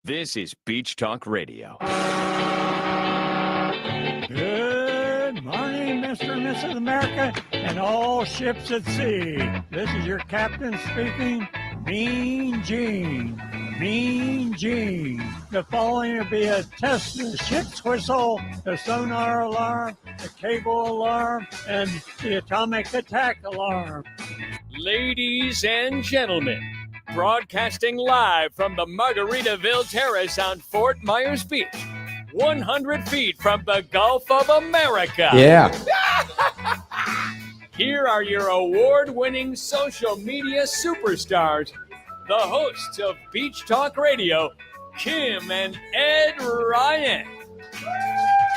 This is Beach Talk Radio. Good morning, Mr. and Mrs. America, and all ships at sea. This is your captain speaking, Mean Gene. Mean Gene. The following will be a test of the ship's whistle, the sonar alarm, the cable alarm, and the atomic attack alarm. Ladies and gentlemen, broadcasting live from the Margaritaville Terrace on Fort Myers Beach, 100 feet from the Gulf of America. Yeah. Here are your award-winning social media superstars, the hosts of Beach Talk Radio, Kim and Ed Ryan.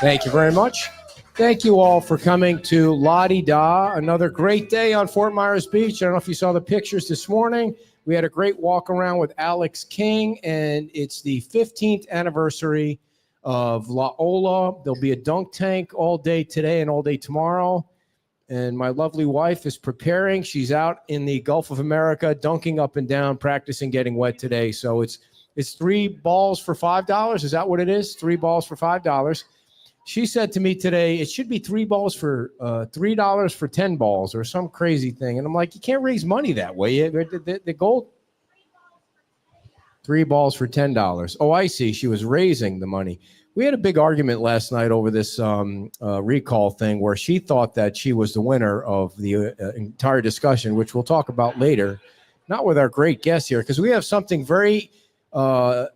Thank you very much. Thank you all for coming to La Di Da. Another great day on Fort Myers Beach. I don't know if you saw the pictures this morning. We had a great walk around with Alex King, and it's the 15th anniversary of La Ola. There'll be a dunk tank all day today and all day tomorrow. And my lovely wife is preparing. She's out in the Gulf of America, dunking up and down, practicing getting wet today. So it's 3 balls for $5. Is that what it is? 3 balls for $5. She said to me today, it should be 3 balls for $3 for 10 balls or some crazy thing. And I'm like, you can't raise money that way. The gold, 3 balls for $10. Oh, I see. She was raising the money. We had a big argument last night over this recall thing where she thought that she was the winner of the entire discussion, which we'll talk about later. Not with our great guest here, because we have something very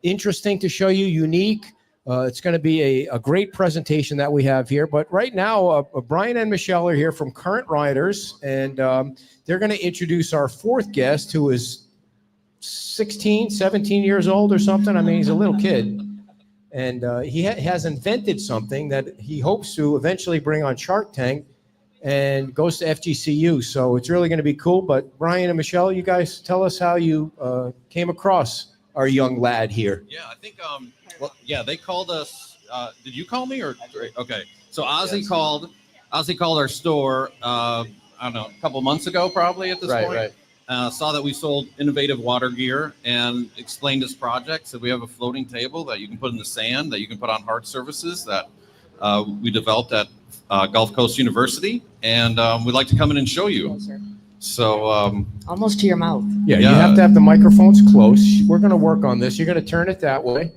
interesting to show you, unique. It's going to be a great presentation that we have here. But right now, Brian and Michelle are here from Current Riders, and they're going to introduce our 4th guest, who is 16, 17 years old or something. I mean, he's a little kid. And he has invented something that he hopes to eventually bring on Shark Tank and goes to FGCU. So it's really going to be cool. But Brian and Michelle, you guys tell us how you came across our young lad here. Yeah, I think, they called us. Did you call me or? Okay. So Ozzy called our store, I don't know, a couple months ago, probably at this point. Right. Saw that we sold innovative water gear and explained his project. So we have a floating table that you can put in the sand, that you can put on hard surfaces that we developed at Gulf Coast University. And we'd like to come in and show you. Closer. So almost to your mouth. Yeah, you have to have the microphones close. We're going to work on this. You're going to turn it that way.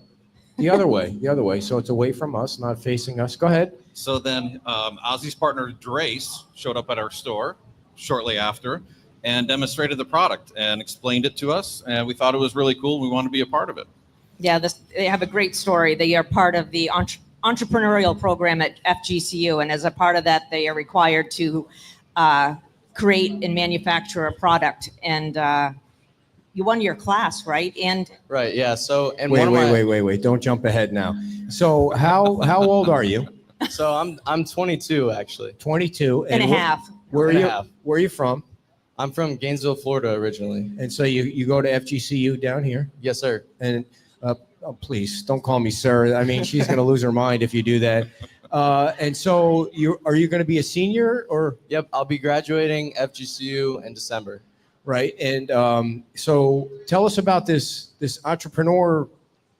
The other way. So it's away from us, not facing us. Go ahead. So then Ozzy's partner, Drace, showed up at our store shortly after and demonstrated the product and explained it to us. And we thought it was really cool. We wanted to be a part of it. Yeah, they have a great story. They are part of the entrepreneurial program at FGCU. And as a part of that, they are required to create and manufacture a product. And you won your class, right? And right, yeah. So and wait. Don't jump ahead now. So how old are you? So I'm 22 actually. 22 and a half. Where are you from? I'm from Gainesville, Florida originally. And so you go to FGCU down here. Yes, sir. And oh, please don't call me sir. I mean, she's going to lose her mind if you do that. And so are you going to be a senior or? Yep, I'll be graduating FGCU in December. Right. And so tell us about this entrepreneur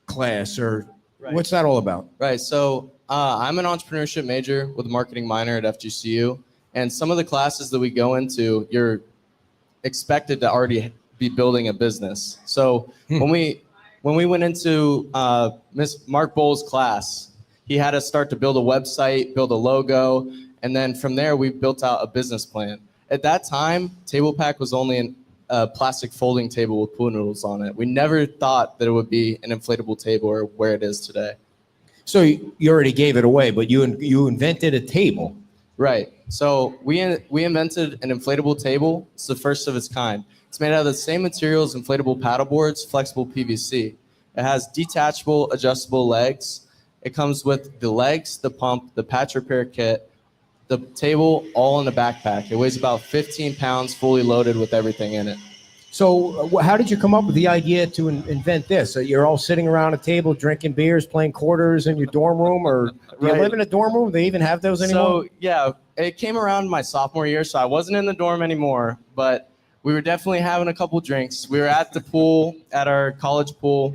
class, or what's that all about? Right. So I'm an entrepreneurship major with a marketing minor at FGCU. And some of the classes that we go into, you're expected to already be building a business. So when we went into Miss Mark Bowles' class, he had us start to build a website, build a logo, and then from there we built out a business plan. At that time, Table Pack was only a plastic folding table with pool noodles on it. We never thought that it would be an inflatable table or where it is today. So you already gave it away, but you invented a table. Right. So we invented an inflatable table. It's the first of its kind. It's made out of the same materials, inflatable paddle boards, flexible PVC. It has detachable, adjustable legs. It comes with the legs, the pump, the patch repair kit, the table, all in a backpack. It weighs about 15 pounds, fully loaded with everything in it. So how did you come up with the idea to invent this? You're all sitting around a table, drinking beers, playing quarters in your dorm room, or do you live in a dorm room? Do they even have those anymore? So yeah, it came around my sophomore year, so I wasn't in the dorm anymore, but we were definitely having a couple drinks. We were at the pool, at our college pool,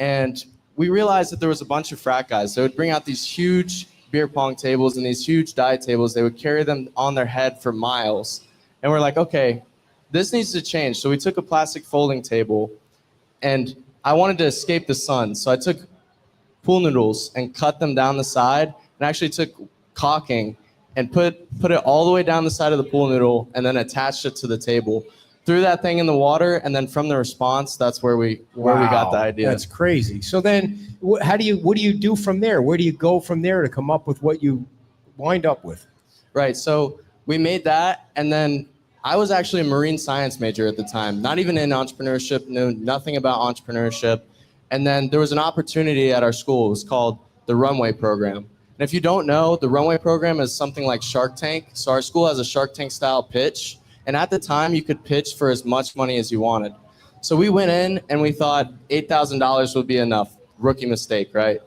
and we realized that there was a bunch of frat guys. They would bring out these huge beer pong tables and these huge die tables. They would carry them on their head for miles. And we're like, okay, this needs to change. So we took a plastic folding table, and I wanted to escape the sun. So I took pool noodles and cut them down the side, and actually took caulking and put it all the way down the side of the pool noodle, and then attached it to the table. Threw that thing in the water, and then from the response, that's where we got the idea. That's crazy. So then, what do you do from there? Where do you go from there to come up with what you wind up with? Right. So we made that, and then I was actually a marine science major at the time, not even in entrepreneurship, knew nothing about entrepreneurship. And then there was an opportunity at our school. It was called the Runway Program. And if you don't know, the Runway Program is something like Shark Tank. So our school has a Shark Tank style pitch. And at the time, you could pitch for as much money as you wanted. So we went in and we thought $8,000 would be enough. Rookie mistake, right?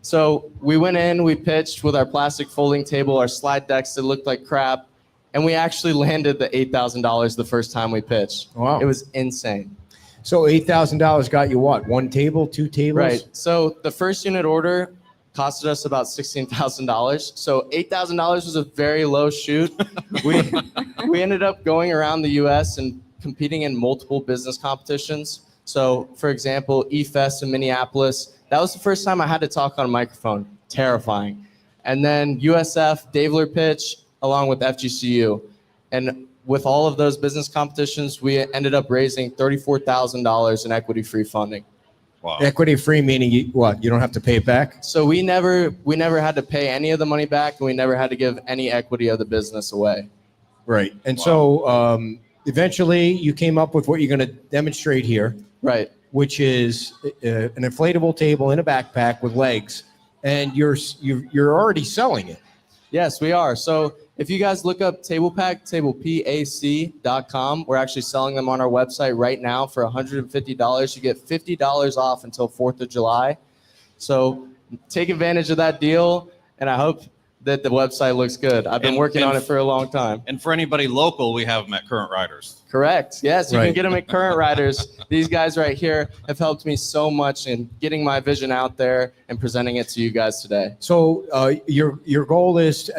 So we went in, we pitched with our plastic folding table, our slide decks that looked like crap. And we actually landed the $8,000 the first time we pitched. Wow. It was insane. So $8,000 got you what? One table, two tables? Right. So the first unit order costed us about $16,000. So $8,000 was a very low shoot. We ended up going around the U.S. and competing in multiple business competitions. So, for example, eFest in Minneapolis. That was the first time I had to talk on a microphone. Terrifying. And then USF, Daveler Pitch, along with FGCU. And with all of those business competitions, we ended up raising $34,000 in equity-free funding. Wow. Equity-free meaning you don't have to pay it back? So we never had to pay any of the money back, and we never had to give any equity of the business away. Right. And so eventually you came up with what you're going to demonstrate here. Right. Which is an inflatable table in a backpack with legs, and you're already selling it. Yes, we are. So if you guys look up Table Pack, tablepac.com, we're actually selling them on our website right now for $150. You get $50 off until 4th of July. So take advantage of that deal, and I hope that the website looks good. I've been working on it for a long time. And for anybody local, we have them at Current Riders. Correct. Yes, you Right. can get them at Current Riders. These guys right here have helped me so much in getting my vision out there and presenting it to you guys today. So your goal is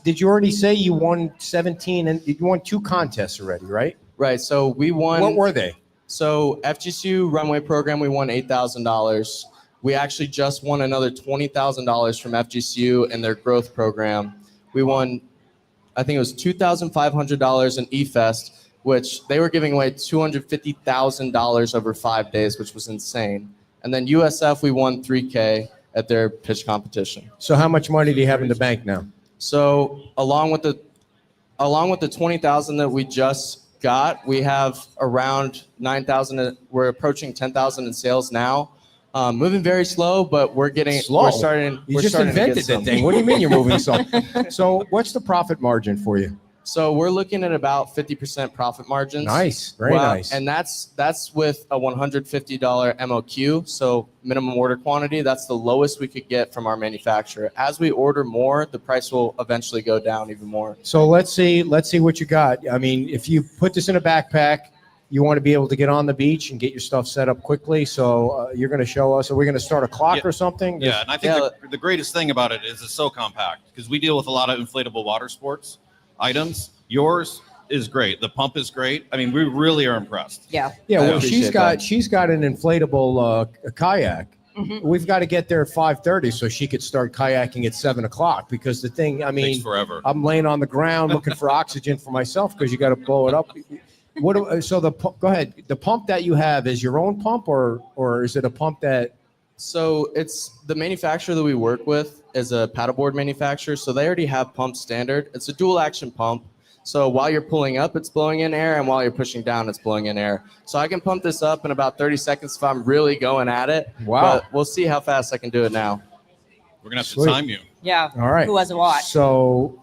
did you already say you won 17 and you won 2 contests already, right? Right. So we won. What were they? So FGCU Runway Program, we won $8,000. We actually just won another $20,000 from FGCU in their growth program. We won, I think it was $2,500 in eFest, which they were giving away $250,000 over 5 days, which was insane. And then USF, we won $3K at their pitch competition. So how much money do you have in the bank now? So along with the $20,000 that we just got, we have around 9,000. We're approaching 10,000 in sales now. Moving very slow, but we're getting Slow? We're starting. You we're just starting to get invented that some. thing. What do you mean you're moving slow? So what's the profit margin for you? So we're looking at about 50% profit margins. Nice, very nice. And that's with a $150 MOQ, so minimum order quantity. That's the lowest we could get from our manufacturer. As we order more, the price will eventually go down even more. So let's see what you got. I mean, if you put this in a backpack, you want to be able to get on the beach and get your stuff set up quickly. So you're going to show us. Are we going to start a clock or something? Yeah, and I think the greatest thing about it is it's so compact because we deal with a lot of inflatable water sports items. Yours is great. The pump is great. I mean, we really are impressed. Yeah. Yeah, well, appreciate she's got an inflatable kayak. We've got to get there at 5:30 so she could start kayaking at 7 o'clock because the thing, I mean, Takes forever. I'm laying on the ground looking for oxygen for myself because you got to blow it up. Go ahead. The pump that you have is your own pump or is it a pump that? So it's the manufacturer that we work with is a paddleboard manufacturer. So they already have pump standard. It's a dual action pump. So while you're pulling up, it's blowing in air, and while you're pushing down, it's blowing in air. So I can pump this up in about 30 seconds if I'm really going at it. Wow. But we'll see how fast I can do it now. We're going to have Sweet. to time you. Yeah. All right. Who has a watch? So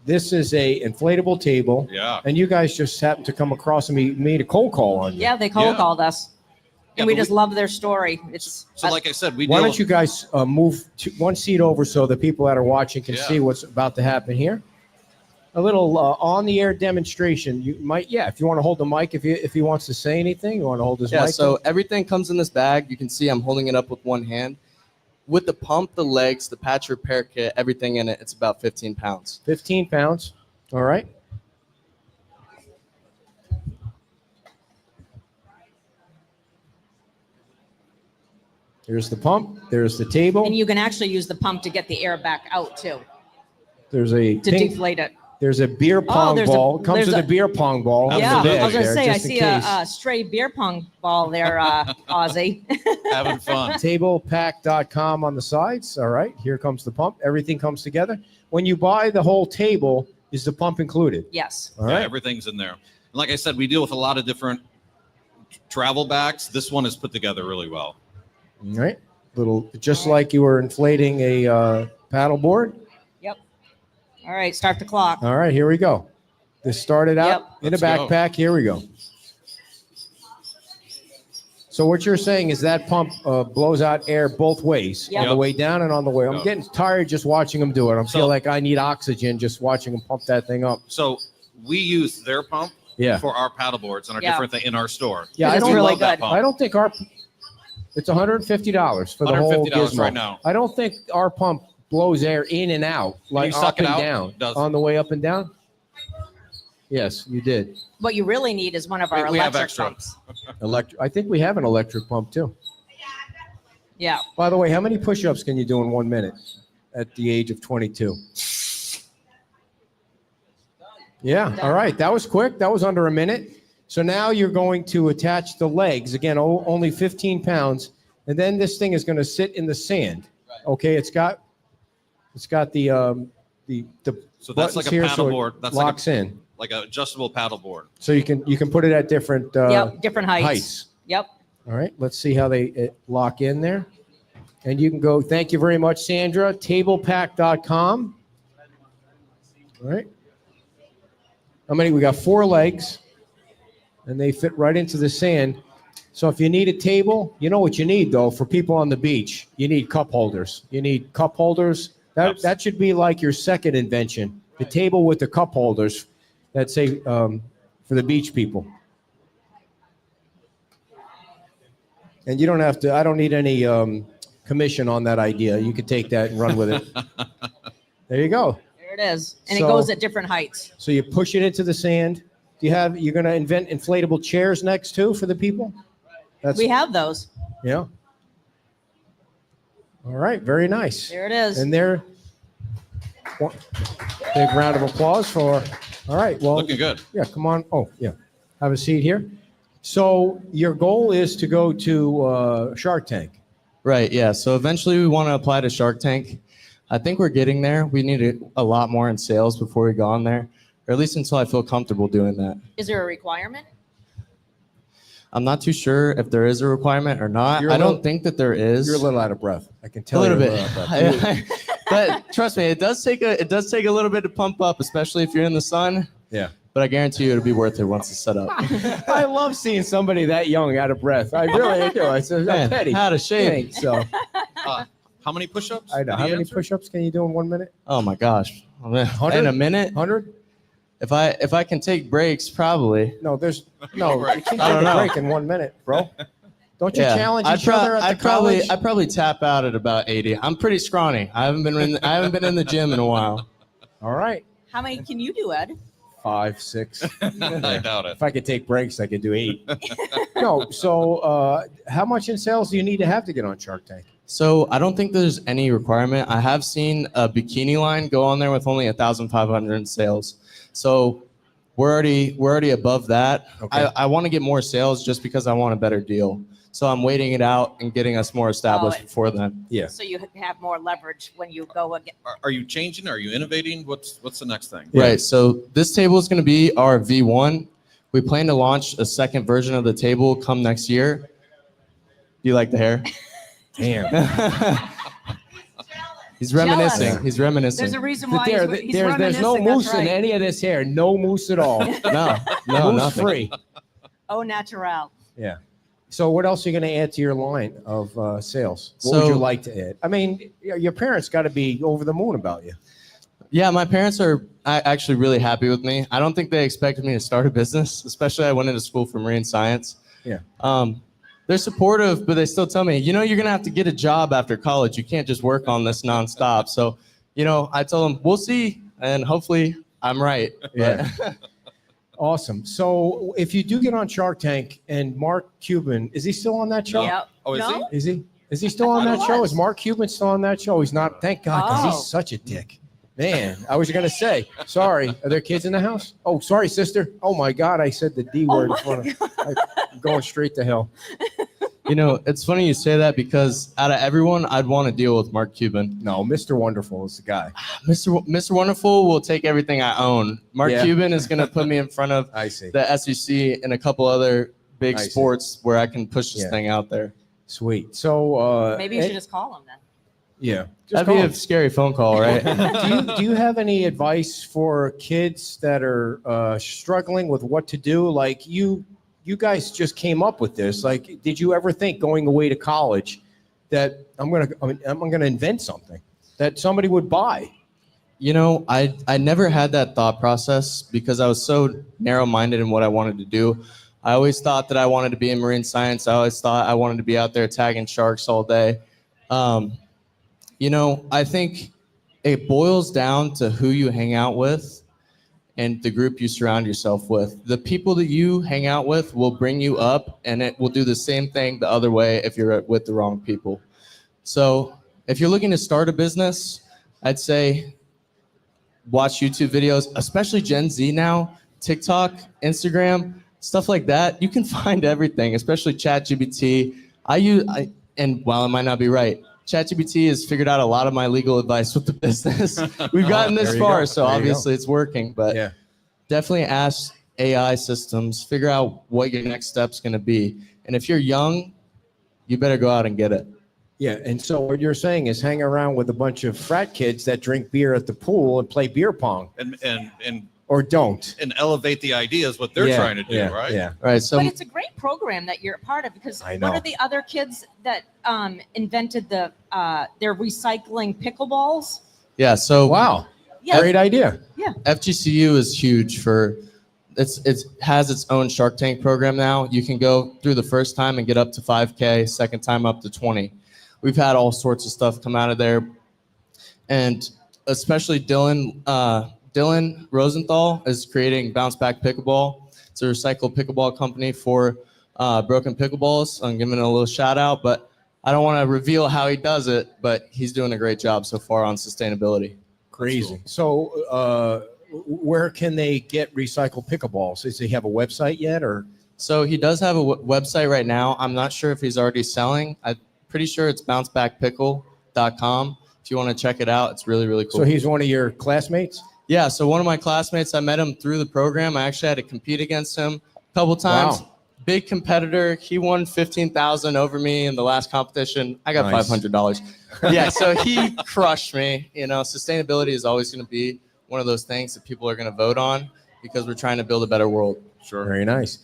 this is a inflatable table. Yeah. And you guys just happened to come across and made a cold call on you. Yeah, they cold called us. Yeah, And we but just love their story. It's So like I said, we Why deal don't with- you guys move one seat over so the people that are watching can Yeah. see what's about to happen here? A little on-the-air demonstration. You might, if you want to hold the mic, if he wants to say anything, you want to hold his Yeah, mic. so everything comes in this bag. You can see I'm holding it up with one hand. With the pump, the legs, the patch repair kit, everything in it, it's about 15 pounds. 15 pounds. All right. There's the pump. There's the table. and you can actually use the pump to get the air back out too, There's a to pink, deflate it. there's a beer pong there's a- ball. Comes there's with a- a beer pong ball. That was Yeah, the I bag was gonna there, say I just in see case. a stray beer pong ball there, Ozzy. having fun. Tablepack.com on the sides. All right, here comes the pump. Everything comes together. When you buy the whole table, is the pump included? Yes. All Yeah, right. everything's in there. And like I said, we deal with a lot of different travel bags. This one is put together really well. All right. Little, just like you were inflating a paddle board. Yep. All right, start the clock. All right, here we go. This started out Yep. in a Let's go. backpack. Here we go. So what you're saying is that pump blows out air both ways, Yep. on the way down and on the way. I'm Yep. getting tired just watching them do it. I So- feel like I need oxygen just watching them pump that thing up. So we use their pump Yeah. for our paddle boards and our Yeah. different thing in our store. Yeah, It's I don't, really love that good. pump. I don't think it's $150 for the whole $150 gizmo. right now. I don't think our pump blows air in and out, like you suck up it and out? down. It does. On the way up and down? Yes, you did. What you really need is one of our We have electric extra. pumps. I think we have an electric pump too. Yeah. By the way, how many push-ups can you do in 1 minute at the age of 22? Yeah, all right. That was quick. That was under a minute. So now you're going to attach the legs. Again, only 15 pounds. And then this thing is going to sit in the sand. Okay, it's got the So that's like a buttons here, paddle so it board. That's locks in. like an adjustable paddle board. So you can put it at different Yep. Different heights. heights. Yep. All right, let's see how they lock in there. And you can go, thank you very much, Sandra, tablepack.com. All right. How many? We got 4 legs, and they fit right into the sand. So if you need a table, you know what you need, though, for people on the beach. You need cup holders. You need cup holders. That should be like your second invention, the table with the cup holders that say for the beach people. And you don't have to, I don't need any commission on that idea. You could take that and run with it. There you go. There it is. And So- it goes at different heights. So you push it into the sand. You're going to invent inflatable chairs next too for the people? We have those. Yeah. All right. Very nice. There it is. And there, big round of applause for, all right. Well, Looking good. yeah, come on. Oh, yeah. Have a seat here. So your goal is to go to Shark Tank. Right, yeah. So eventually we want to apply to Shark Tank. I think we're getting there. We need a lot more in sales before we go on there, or at least until I feel comfortable doing that. Is there a requirement? I'm not too sure if there is a requirement or not. You're a I little- don't think that there is. You're a little out of breath. I can a tell little you're bit. a little out of breath. But trust me, it does take a little bit to pump up, especially if you're in the sun. Yeah. But I guarantee you it'll be worth it once it's set up. I love seeing somebody that young out of breath. I really do. I said, Man, Petty. how to shave. So How many push-ups? I know. How many push-ups can you do in 1 minute? Oh my gosh. 100? In a minute? 100? If I can take breaks, probably. No, you can't I take don't a know. break in 1 minute, bro. Don't you challenge each other at the college? I'd probably tap out at about 80. I'm pretty scrawny. I haven't been in the gym in a while. All right. How many can you do, Ed? 5, 6. I doubt it. If I could take breaks, I could do 8. No. So how much in sales do you need to have to get on Shark Tank? So I don't think there's any requirement. I have seen a bikini line go on there with only 1,500 in sales. So we're already above that. Okay. I want to get more sales just because I want a better deal. So I'm waiting it out and getting us more established before then. Yeah. So you have more leverage when you go again. Are you changing? Are you innovating? What's the next thing? Yeah. Right. So this table is going to be our V1. We plan to launch a second version of the table come next year. Do you like the hair? Damn. He's reminiscing. Jealous. He's reminiscing. There's a reason why he's There's no reminiscing, moose that's right. in any of this hair. No moose at all. no, Moose nothing. free. Au natural. Yeah. So what else are you going to add to your line of sales? What So- would you like to add? I mean, your parents got to be over the moon about you. Yeah, my parents are actually really happy with me. I don't think they expected me to start a business, especially I went into school for marine science. Yeah. They're supportive, but they still tell me, you're going to have to get a job after college. You can't just work on this nonstop. So, I tell them, we'll see, and hopefully I'm right. Yeah. Awesome. So if you do get on Shark Tank and Mark Cuban, is he still on that show? Yep. Oh, is No? Is he? Is he still on thought that he show? was. Is Mark Cuban still on that show? He's not. Thank God, because Oh. he's such a dick. Man, I was going to say, sorry. Are there kids in the house? Oh, sorry, sister. Oh, my God. I said the D word in front of I'm going straight to hell. It's funny you say that because out of everyone, I'd want to deal with Mark Cuban. No, Mr. Wonderful is the guy. Mr. Wonderful will take everything I own. Mark Yeah. Cuban is going to put me in front of I see. the SEC and a couple other big I see. sports where I can push this Yeah. thing out there. Sweet. So Maybe you should just call him then. yeah. Just That'd call be a him. scary phone call, right? do you have any advice for kids that are struggling with what to do? Like you guys just came up with this. Like, did you ever think going away to college that I'm gonna invent something that somebody would buy? I never had that thought process because I was so narrow-minded in what I wanted to do. I always thought that I wanted to be in marine science. I always thought I wanted to be out there tagging sharks all day. I think it boils down to who you hang out with and the group you surround yourself with. The people that you hang out with will bring you up, and it will do the same thing the other way if you're with the wrong people. So if you're looking to start a business, I'd say watch YouTube videos, especially Gen Z now, TikTok, Instagram, stuff like that. You can find everything, especially ChatGPT. And while it might not be right, ChatGPT has figured out a lot of my legal advice with the business. We've gotten this There you far, go. so There you obviously it's working. But Yeah. definitely ask AI systems, figure out what your next step's going to be. And if you're young, you better go out and get it. Yeah. And so what you're saying is hang around with a bunch of frat kids that drink beer at the pool and play beer pong, And or don't. elevate the ideas what they're Yeah, trying to do, yeah, right? Yeah. All right. So But it's a great program that you're a part of because I what know. are the other kids that invented their recycling pickleballs? yeah. So Wow. Yeah. Great idea. FGCU is huge for it has its own Shark Tank program now. You can go through the first time and get up to 5K, second time up to 20. We've had all sorts of stuff come out of there. And especially Dylan Rosenthal is creating Bounce Back Pickleball. It's a recycled pickleball company for broken pickleballs. I'm giving it a little shout out, but I don't want to reveal how he does it, but he's doing a great job so far on sustainability. Crazy. So where can they get recycled pickleballs? Does he have a website yet or? So he does have a website right now. I'm not sure if he's already selling. I'm pretty sure it's bouncebackpickle.com. If you want to check it out, it's really, really cool. So he's one of your classmates? Yeah, so one of my classmates, I met him through the program. I actually had to compete against him a couple times. Wow. big competitor. He won 15,000 over me in the last competition. I got Nice. $500. Yeah, so he crushed me. You know, sustainability is always going to be one of those things that people are going to vote on because we're trying to build a better world. Sure. Very nice.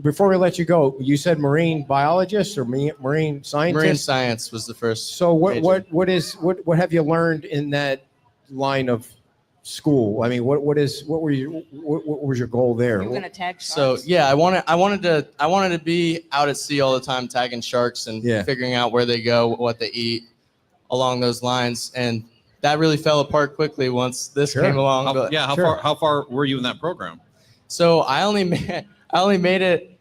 Before we let you go, you said marine biologist or marine scientist? Marine science was the first. So major. what have you learned in that line of school? I mean, what was your goal there? You're gonna tag So sharks? yeah, I wanted to be out at sea all the time, tagging sharks and figuring out where they go, what they eat, along those lines. And that really fell apart quickly once this came along. How far were you in that program? So I only made it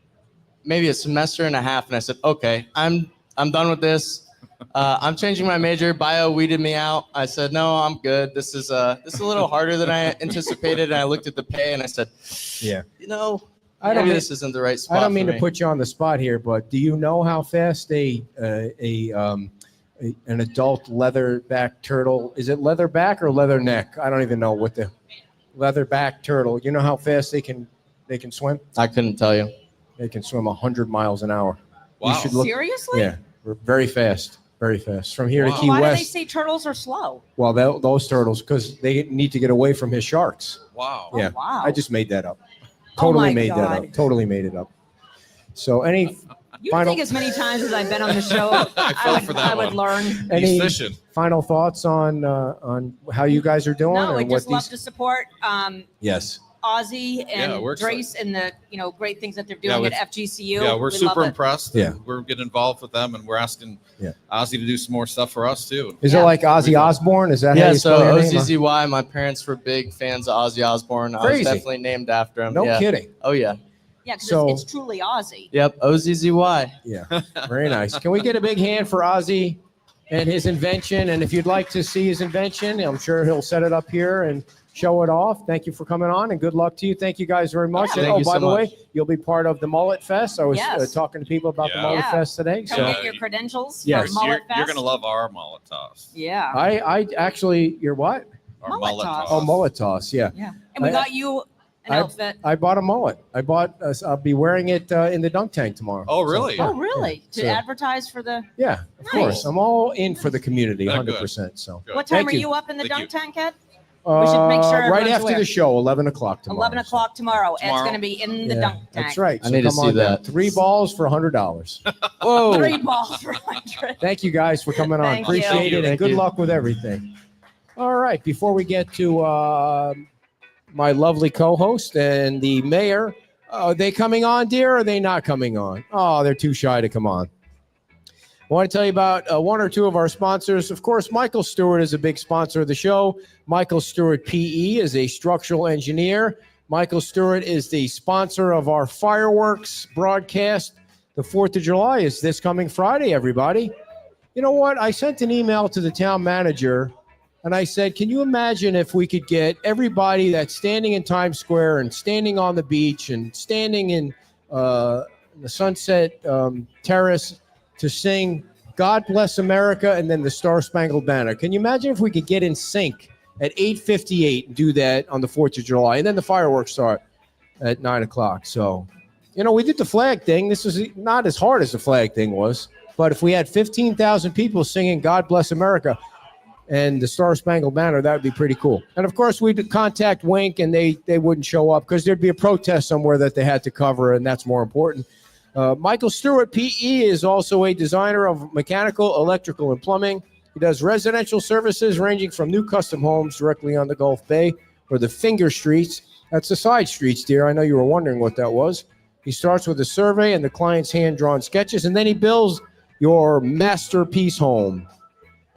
maybe a semester and a half, and I said, okay, I'm done with this. I'm changing my major. Bio weeded me out. I said, no, I'm good. This is a little harder than I anticipated. And I looked at the pay and I said, maybe this isn't the right spot. I don't mean for to me. put you on the spot here, but do you know how fast an adult leatherback turtle, is it leatherback or leather neck? I don't even know what the leatherback turtle. You know how fast they can swim? I couldn't tell you. They can swim 100 miles an hour. Wow. You should look. Seriously? Yeah, we're very fast. Very fast. From here to Key Why do they West. say turtles are slow? Well, those turtles, because they need to get away from his sharks. Wow. Yeah. Oh, wow. I just made that up. Oh Totally my made that God. up. Totally made it up. So You final- think as many times as I've been on the show, I would learn. any He's fishing. final thoughts on how you guys are doing? No, or we what just love these? to support Yes. Ozzy and we're excited. Drace and the great things that they're doing with- at FGCU. Yeah, we're We super love it. impressed. Yeah. We're getting involved with them, and we're asking Ozzy to do some more stuff for us too. Is Yeah. it like Ozzy Osbourne? Is that how Yeah, you so spell your name? OZZY, my parents were big fans of Ozzy Osbourne. I Crazy. was definitely named after him. No yeah. kidding. Oh, yeah. Yeah, because So- it's truly Ozzy. Yep, OZZY. Yeah. Very nice. Can we get a big hand for Ozzy and his invention? And if you'd like to see his invention, I'm sure he'll set it up here and show it off. Thank you for coming on, and good luck to you. Thank you guys very much. Yeah. And, Thank you by so the much. way, you'll be part of the Mullet Fest. I was Yes. talking to people about the Yeah. Mullet Yeah. Fest today. Come So get your credentials Yes. for Mullet You're Fest. gonna love our mullet toss. Yeah. I actually, you're what? Our Mullet mullet toss. toss. Oh, mullet toss. Yeah. Yeah. And we I- got you an outfit. I bought a mullet. I'll be wearing it in the dunk tank tomorrow. Oh, really? Oh, really? To So- advertise for the. Yeah, of Nice. course. I'm all in for the community, Yeah, 100%. So Good. What time Thank are you. you up in the Thank dunk you. tank, Ed? We should make sure right everyone's after aware. the show, 11 o'clock tomorrow. 11 o'clock tomorrow. Ed's Tomorrow? going to be in the Yeah, dunk tank. that's right. I need to come see on down. that. 3 balls for $100. Whoa. 3 balls for 100. Thank you guys for coming on. Thank you. Appreciate it, and Thank good you. luck with everything. All right, before we get to my lovely co-host and the mayor, are they coming on, dear, or are they not coming on? Oh, they're too shy to come on. I want to tell you about one or two of our sponsors. Of course, Michael Stewart is a big sponsor of the show. Michael Stewart PE is a structural engineer. Michael Stewart is the sponsor of our fireworks broadcast. The 4th of July is this coming Friday, everybody. You know what? I sent an email to the town manager, and I said, can you imagine if we could get everybody that's standing in Times Square and standing on the beach and standing in the Sunset Terrace to sing God Bless America and then the Star Spangled Banner. Can you imagine if we could get in sync at 8:58 and do that on the 4th of July? And then the fireworks start at 9 o'clock. So, we did the flag thing. This was not as hard as the flag thing was. But if we had 15,000 people singing God Bless America and the Star Spangled Banner, that would be pretty cool. And, of course, we'd contact Wink, and they wouldn't show up because there'd be a protest somewhere that they had to cover, and that's more important. Michael Stewart, PE, is also a designer of mechanical, electrical, and plumbing. He does residential services ranging from new custom homes directly on the Gulf Bay or the finger streets. That's the side streets, dear. I know you were wondering what that was. He starts with a survey and the client's hand-drawn sketches, and then he builds your masterpiece home.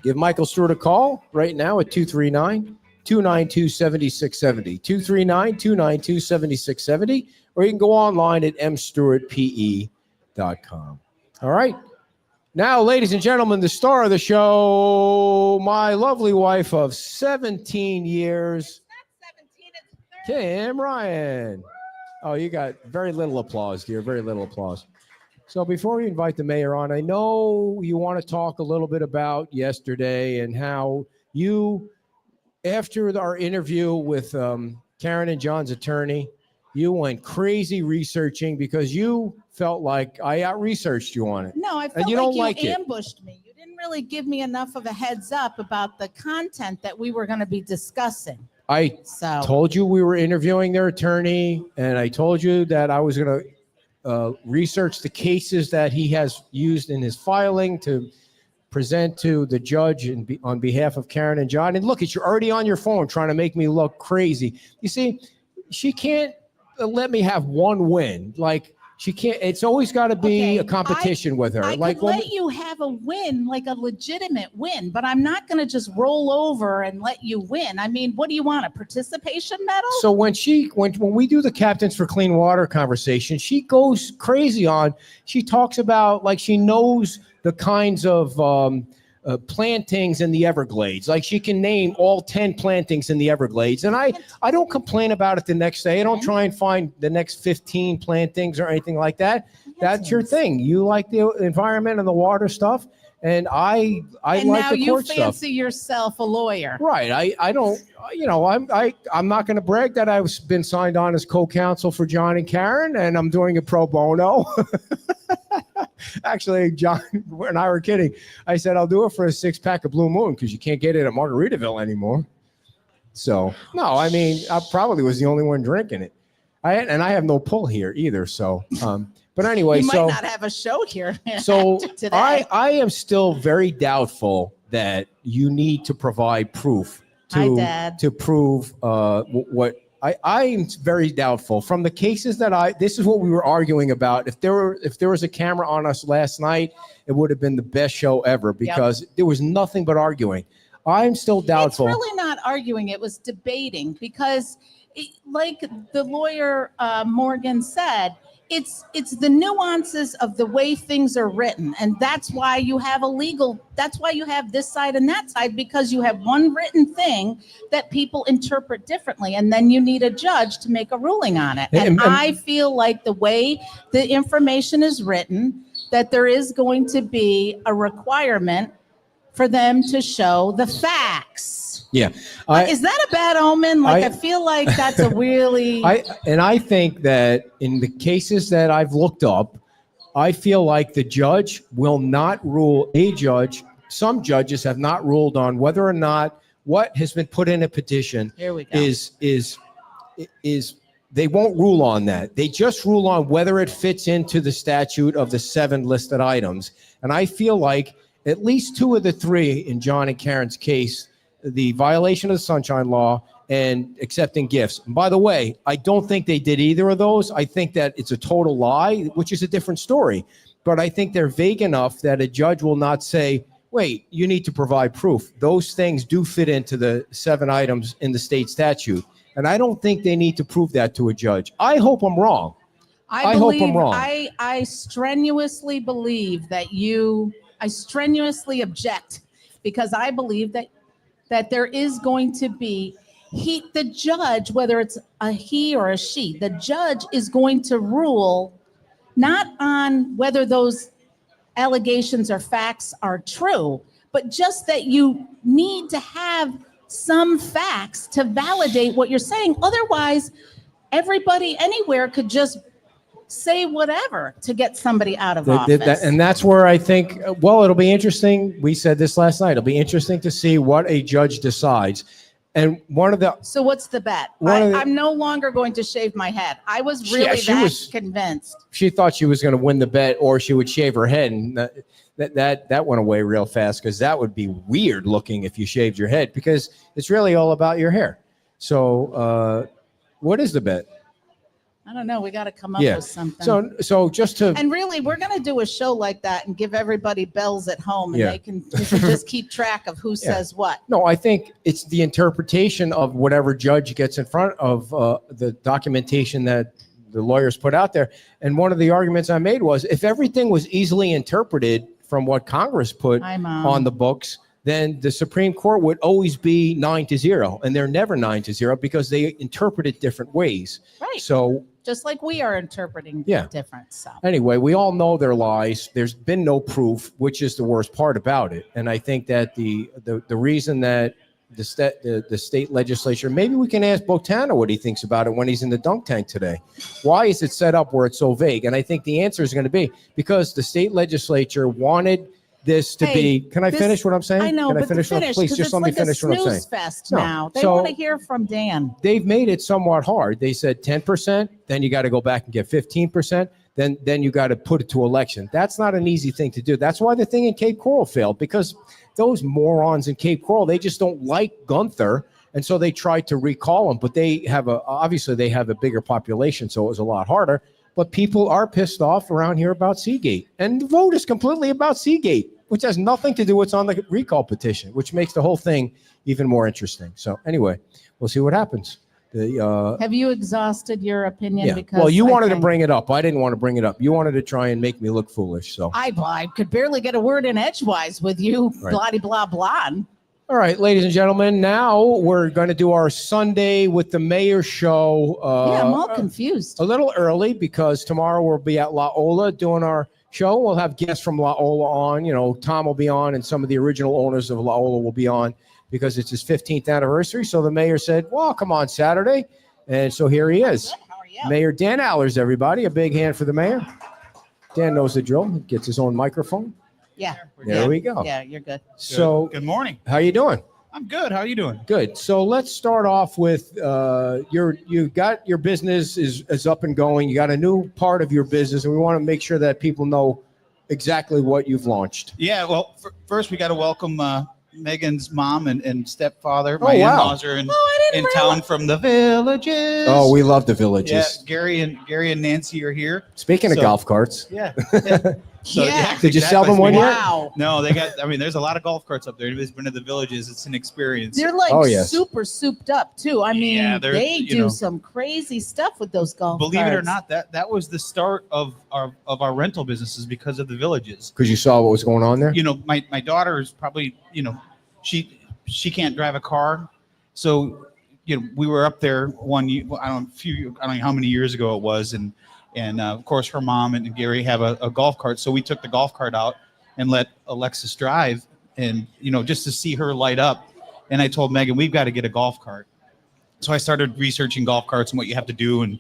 Give Michael Stewart a call right now at 239-292-7670. 239-292-7670. Or you can go online at mstewartpe.com. All right. Now, ladies and gentlemen, the star of the show, my lovely wife of 17 years, Kim Ryan. Oh, you got very little applause, dear. Very little applause. So before we invite the mayor on, I know you want to talk a little bit about yesterday and how you, after our interview with Karen and John's attorney, You went crazy researching because you felt like I out-researched you on it. No, I And felt you don't like like you it. ambushed me. You didn't really give me enough of a heads up about the content that we were going to be discussing. I So told you we were interviewing their attorney, and I told you that I was going to research the cases that he has used in his filing to present to the judge on behalf of Karen and John. And look, you're already on your phone trying to make me look crazy. You see, she can't let me have one win. Like, she can't. It's always got to be Okay, a competition with her. I Like, could let you have a win, like a legitimate win, but I'm not going to just roll over and let you win. I mean, what do you want, a participation medal? so when we do the Captains for Clean Water conversation, she goes crazy on. She talks about like she knows the kinds of plantings in the Everglades. Like she can name all 10 plantings in the Everglades. And I don't complain about it the next day. I don't try and find the next 15 plantings or anything like that. That's your thing. You like the environment and the water stuff. And I and like now the you court fancy stuff. yourself a lawyer. Right. I don't, I'm not going to brag that I've been signed on as co-counsel for John and Karen, and I'm doing it pro bono. Actually, John and I were kidding. I said, I'll do it for a 6-pack of Blue Moon because you can't get it at Margaritaville anymore. So, no, I mean, I probably was the only one drinking it. I have no pull here either. So, but anyway, You might not have a show here. so today. I am still very doubtful that you need to provide proof Hi, Dad. to prove what I am very doubtful from the cases that this is what we were arguing about. If there was a camera on us last night, it would have been the best show ever because there was nothing but arguing. I'm still doubtful. It's really not arguing. It was debating because, like the lawyer Morgan said, it's the nuances of the way things are written, and that's why you have that's why you have this side and that side, because you have one written thing that people interpret differently, and then you need a judge to make a ruling on it. And I feel like the way the information is written, that there is going to be a requirement for them to show the facts. Yeah. Is that a bad omen? Like, I feel like that's a really... I think that in the cases that I've looked up, I feel like the judge will not rule. Some judges have not ruled on whether or not what has been put in a petition Here we go. is they won't rule on that. They just rule on whether it fits into the statute of the 7 listed items. And I feel like at least 2 of the 3 in John and Karen's case, the violation of the Sunshine Law and accepting gifts. And by the way, I don't think they did either of those. I think that it's a total lie, which is a different story. But I think they're vague enough that a judge will not say, wait, you need to provide proof. Those things do fit into the 7 items in the state statute. And I don't think they need to prove that to a judge. I hope I'm wrong. I hope I'm wrong. I strenuously believe that I strenuously object, because I believe that there is going to be the judge, whether it's a he or a she, the judge is going to rule not on whether those allegations or facts are true, but just that you need to have some facts to validate what you're saying. Otherwise, everybody anywhere could just say whatever to get somebody out of office. And that's where I think, well, it'll be interesting. We said this last night. It'll be interesting to see what a judge decides. And So what's the bet? I'm no longer going to shave my head. I was really convinced. She thought she was going to win the bet, or she would shave her head, and that went away real fast, because that would be weird looking if you shaved your head, because it's really all about your hair. So what is the bet? I don't know. We got to come up with something. So just to... And really, we're going to do a show like that and give everybody bells at home, and they can just keep track of who says what. No, I think it's the interpretation of whatever judge gets in front of the documentation that the lawyers put out there. And one of the arguments I made was, if everything was easily interpreted from what Congress put on the books, then the Supreme Court would always be 9-0, and they're never 9-0 because they interpret it different ways. Right. So just like we are interpreting different. So anyway, we all know they're lies. There's been no proof, which is the worst part about it. And I think that the reason that the state legislature. Maybe we can ask Botana what he thinks about it when he's in the dunk tank today. Why is it set up where it's so vague? And I think the answer is going to be because the state legislature wanted this to be. Can I finish what I'm saying? I know, can but I finish? Please, just let me finish what I'm saying. Fest No, now. They so- want to hear from Dan. They've made it somewhat hard. They said 10%, then you got to go back and get 15%. Then you got to put it to election. That's not an easy thing to do. That's why the thing in Cape Coral failed, because those morons in Cape Coral, they just don't like Gunther. And so they tried to recall him, but obviously they have a bigger population, so it was a lot harder. But people are pissed off around here about Seagate. And the vote is completely about Seagate, which has nothing to do with what's on the recall petition, which makes the whole thing even more interesting. So anyway, we'll see what happens. Have you exhausted your opinion? Yeah. Because Well, you I wanted to think- bring it up. I didn't want to bring it up. You wanted to try and make me look foolish. So, I could barely get a word in edgewise with you, Right. blah, blah, blah. all right, ladies and gentlemen, now we're going to do our Sunday with the Mayor show. Yeah, I'm all confused. A little early because tomorrow we'll be at La Ola doing our show. We'll have guests from La Ola on. You know, Tom will be on, and some of the original owners of La Ola will be on because it's his 15th anniversary. So the mayor said, well, come on Saturday. And so here he is. How are you? Mayor Dan Allers, everybody. A big hand for the mayor. Dan knows the drill. He gets his own microphone. Yeah. There we go. Yeah, you're good. So Good morning. how you doing? I'm good. How are you doing? Good. So let's start off with you've got your business is up and going. You got a new part of your business, and we want to make sure that people know exactly what you've launched. Yeah. Well, first we got to welcome Megan's mom and stepfather. Oh, My wow. in-laws are in I didn't town from the Villages. Oh, we love the yeah. Villages. Gary and Nancy are here. Speaking of So- golf carts, Yeah. Yeah. Did you sell them one yet? Wow. No, they got. I mean, there's a lot of golf carts up there. Anybody's been to the Villages? It's an experience. They're like Oh, yes. super souped up too. I mean, Yeah, they're, they you do know- some crazy stuff with those golf Believe it or carts. not, that was the start of our rental businesses because of the Villages. because you saw what was going on there. You know, my daughter is probably, you know, she can't drive a car, so you know we were up there one year. I don't know how many years ago it was, and of course her mom and Gary have a golf cart, so we took the golf cart out and let Alexis drive, and you know just to see her light up. And I told Megan we've got to get a golf cart, so I started researching golf carts and what you have to do, and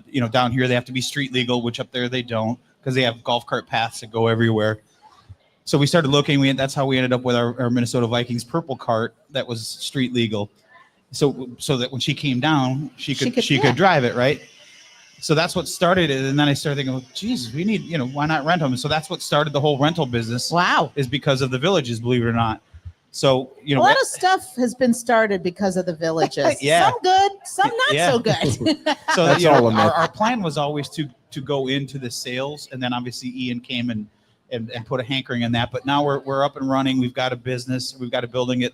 you know down here they have to be street legal, which up there they don't because they have golf cart paths that go everywhere. So we started looking. That's how we ended up with our Minnesota Vikings purple cart that was street legal. So that when she came down, she could drive it, right? So that's what started it. And then I started thinking, well, Jesus, we need, you know, why not rent them? And so that's what started the whole rental business. Wow. Is because of the Villages, believe it or not. So you A know, lot of stuff has been started because of the Villages. Yeah. Some good, some not Yeah. so good. so That's you know, all a myth. our plan was always to go into the sales, and then obviously Ian came and put a hankering in that. But now we're up and running. We've got a business. We've got a building at,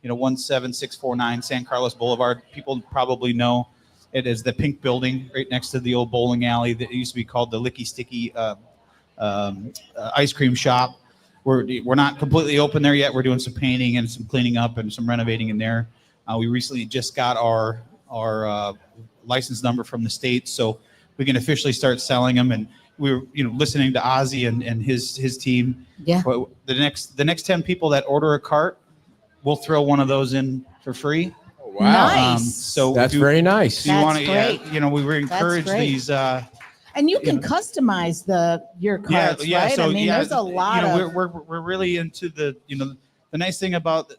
you know, 17649 San Carlos Boulevard. People probably know it is the pink building right next to the old bowling alley that used to be called the Licky Sticky ice cream shop. We're not completely open there yet. We're doing some painting and some cleaning up and some renovating in there. We recently just got our license number from the state, so we can officially start selling them. And we were, you know, listening to Ozzy and his team. Yeah. But the next 10 people that order a cart, we'll throw one of those in for free. Nice. So That's do, very nice. do you That's want to? great. Yeah, you know, we encourage great. these. And you can customize your carts, right? So I mean, there's a lot you know, of. we're really into the, you know, the nice thing about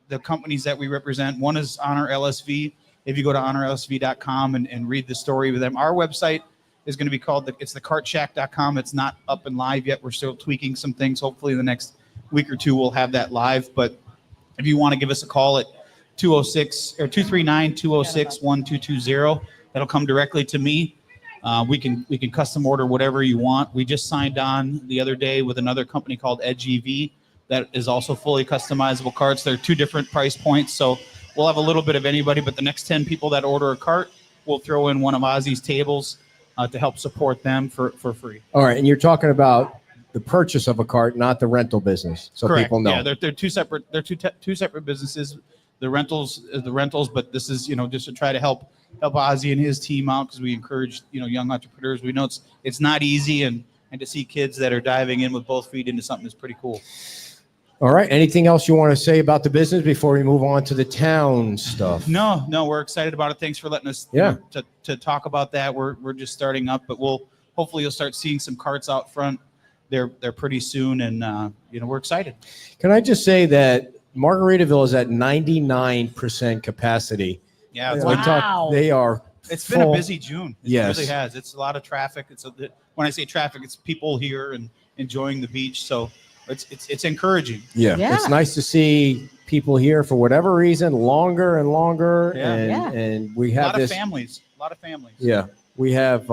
the companies that we represent. One is Honor LSV. If you go to honorlsv.com and read the story with them, our website is going to be called it's thecartshack.com. It's not up and live yet. We're still tweaking some things. Hopefully in the next week or two we'll have that live. But if you want to give us a call at 239-206-1220, that'll come directly to me. We can custom order whatever you want. We just signed on the other day with another company called Edge EV that is also fully customizable carts. They're two different price points, so we'll have a little bit of anybody, but the next 10 people that order a cart, we'll throw in one of Ozzy's tables to help support them for free. All right, and you're talking about the purchase of a cart, not the rental business, so Correct. people know. Yeah, they're two separate. They're two separate businesses. The rentals is the rentals, but this is, you know, just to try to help Ozzy and his team out, because we encourage, you know, young entrepreneurs. We know it's not easy, and to see kids that are diving in with both feet into something is pretty cool. All right. Anything else you want to say about the business before we move on to the town stuff? No, we're excited about it. Thanks for letting us to talk about that. We're just starting up, but hopefully you'll start seeing some carts out front. They're pretty soon, and we're excited. Can I just say that Margaritaville is at 99% capacity. Yeah, Wow. They are. It's full. been a busy June. It Yes. really has. It's a lot of traffic. When I say traffic, it's people here and enjoying the beach. So it's encouraging. Yeah. It's nice to see people here for whatever reason longer and longer. Yeah. And we have a lot of families. Yeah. We have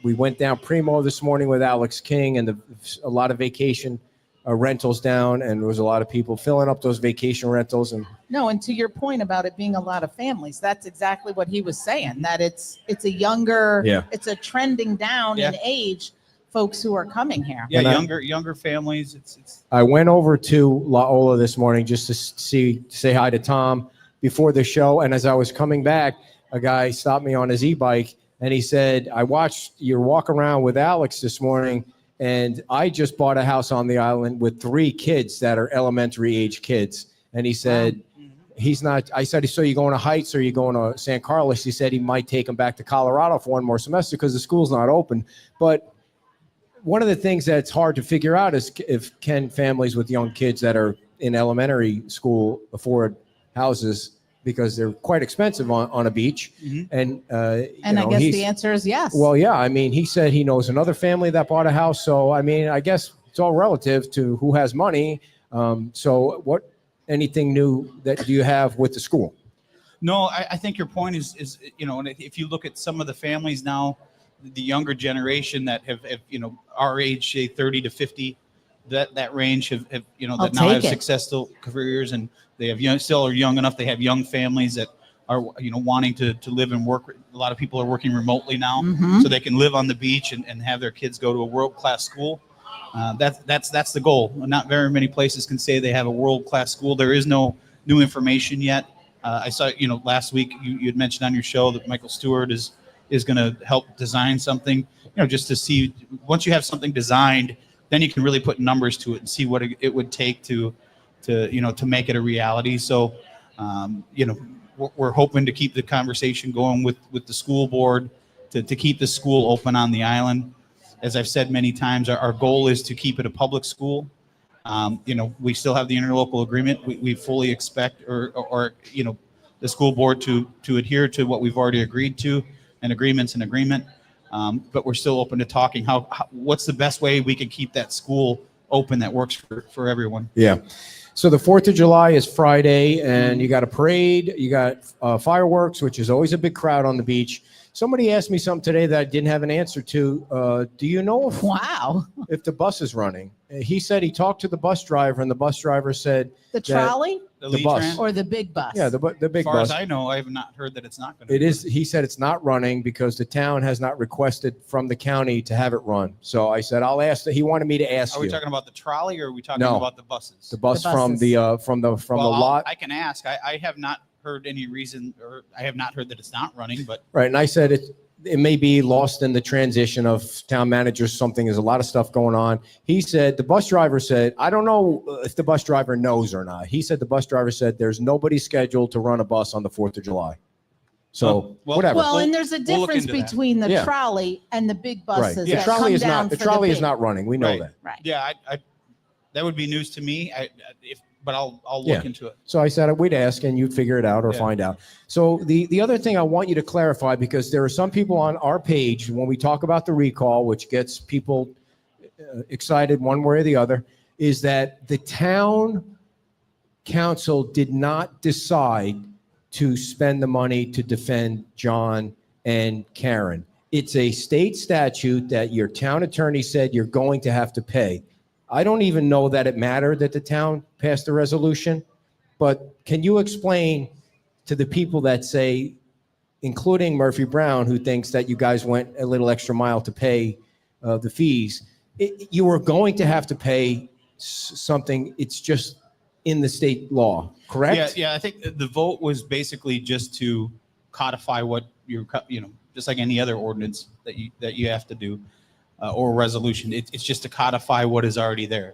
we went down Primo this morning with Alex King and a lot of vacation rentals down, and there was a lot of people filling up those vacation rentals. And to your point about it being a lot of families, that's exactly what he was saying, that it's a younger, it's a trending down in age folks who are coming here. Yeah, younger families. It's I went over to La Ola this morning just to say hi to Tom before the show, and as I was coming back, a guy stopped me on his e-bike, and he said, I watched your walk around with Alex this morning, and I just bought a house on the island with 3 kids that are elementary age kids. And he said, he's not, I said, so you going to Heights or you going to San Carlos? He said he might take them back to Colorado for one more semester because the school's not open. But one of the things that's hard to figure out is can families with young kids that are in elementary school afford houses, because they're quite expensive on a beach. And I guess the answer is yes. Well, yeah. I mean, he said he knows another family that bought a house. So, I mean, I guess it's all relative to who has money. So anything new that do you have with the school? No, I think your point is, and if you look at some of the families now, the younger generation that have our age, say 30 to 50, that range have that now have successful careers, and they have still are young enough. They have young families that are wanting to live and work. A lot of people are working remotely now, so they can live on the beach and have their kids go to a world-class school. That's the goal. Not very many places can say they have a world-class school. There is no new information yet. I saw last week you had mentioned on your show that Michael Stewart is going to help design something. Just to see, once you have something designed, then you can really put numbers to it and see what it would take to make it a reality. So, we're hoping to keep the conversation going with the school board to keep the school open on the island. As I've said many times, our goal is to keep it a public school. We still have the interlocal agreement. We fully expect or the school board to adhere to what we've already agreed to, and agreement. But we're still open to talking what's the best way we can keep that school open that works for everyone. Yeah. So the 4th of July is Friday, and you got a parade, you got fireworks, which is always a big crowd on the beach. Somebody asked me something today that I didn't have an answer to. Do you know if the bus is running? He said he talked to the bus driver, and the bus driver said the trolley, the bus, or the big bus. Yeah, the big bus. As far as I know, I have not heard that it's not going to. It is. He said it's not running because the town has not requested from the county to have it run. So I said I'll ask. He wanted me to ask. Are we talking about the trolley, or are we talking about the buses? The bus from the lot. I can ask. I have not heard any reason, or I have not heard that it's not running. But right, and I said it may be lost in the transition of town managers. There's a lot of stuff going on. He said, the bus driver said, I don't know if the bus driver knows or not. He said the bus driver said there's nobody scheduled to run a bus on the 4th of July. So whatever. Well, and there's a difference between the trolley and the big buses. Right. The trolley is not running. We know that. Right. Yeah, that would be news to me. But I'll look into it. So I said we'd ask and you'd figure it out or find out. So the other thing I want you to clarify, because there are some people on our page when we talk about the recall, which gets people excited one way or the other, is that the town council did not decide to spend the money to defend John and Karen. It's a state statute that your town attorney said you're going to have to pay. I don't even know that it mattered that the town passed a resolution, but can you explain to the people that say, including Murphy Brown, who thinks that you guys went a little extra mile to pay the fees, you were going to have to pay something. It's just in the state law, correct? Yeah. I think the vote was basically just to codify what just like any other ordinance that you have to do. Or resolution. It's just to codify what is already there.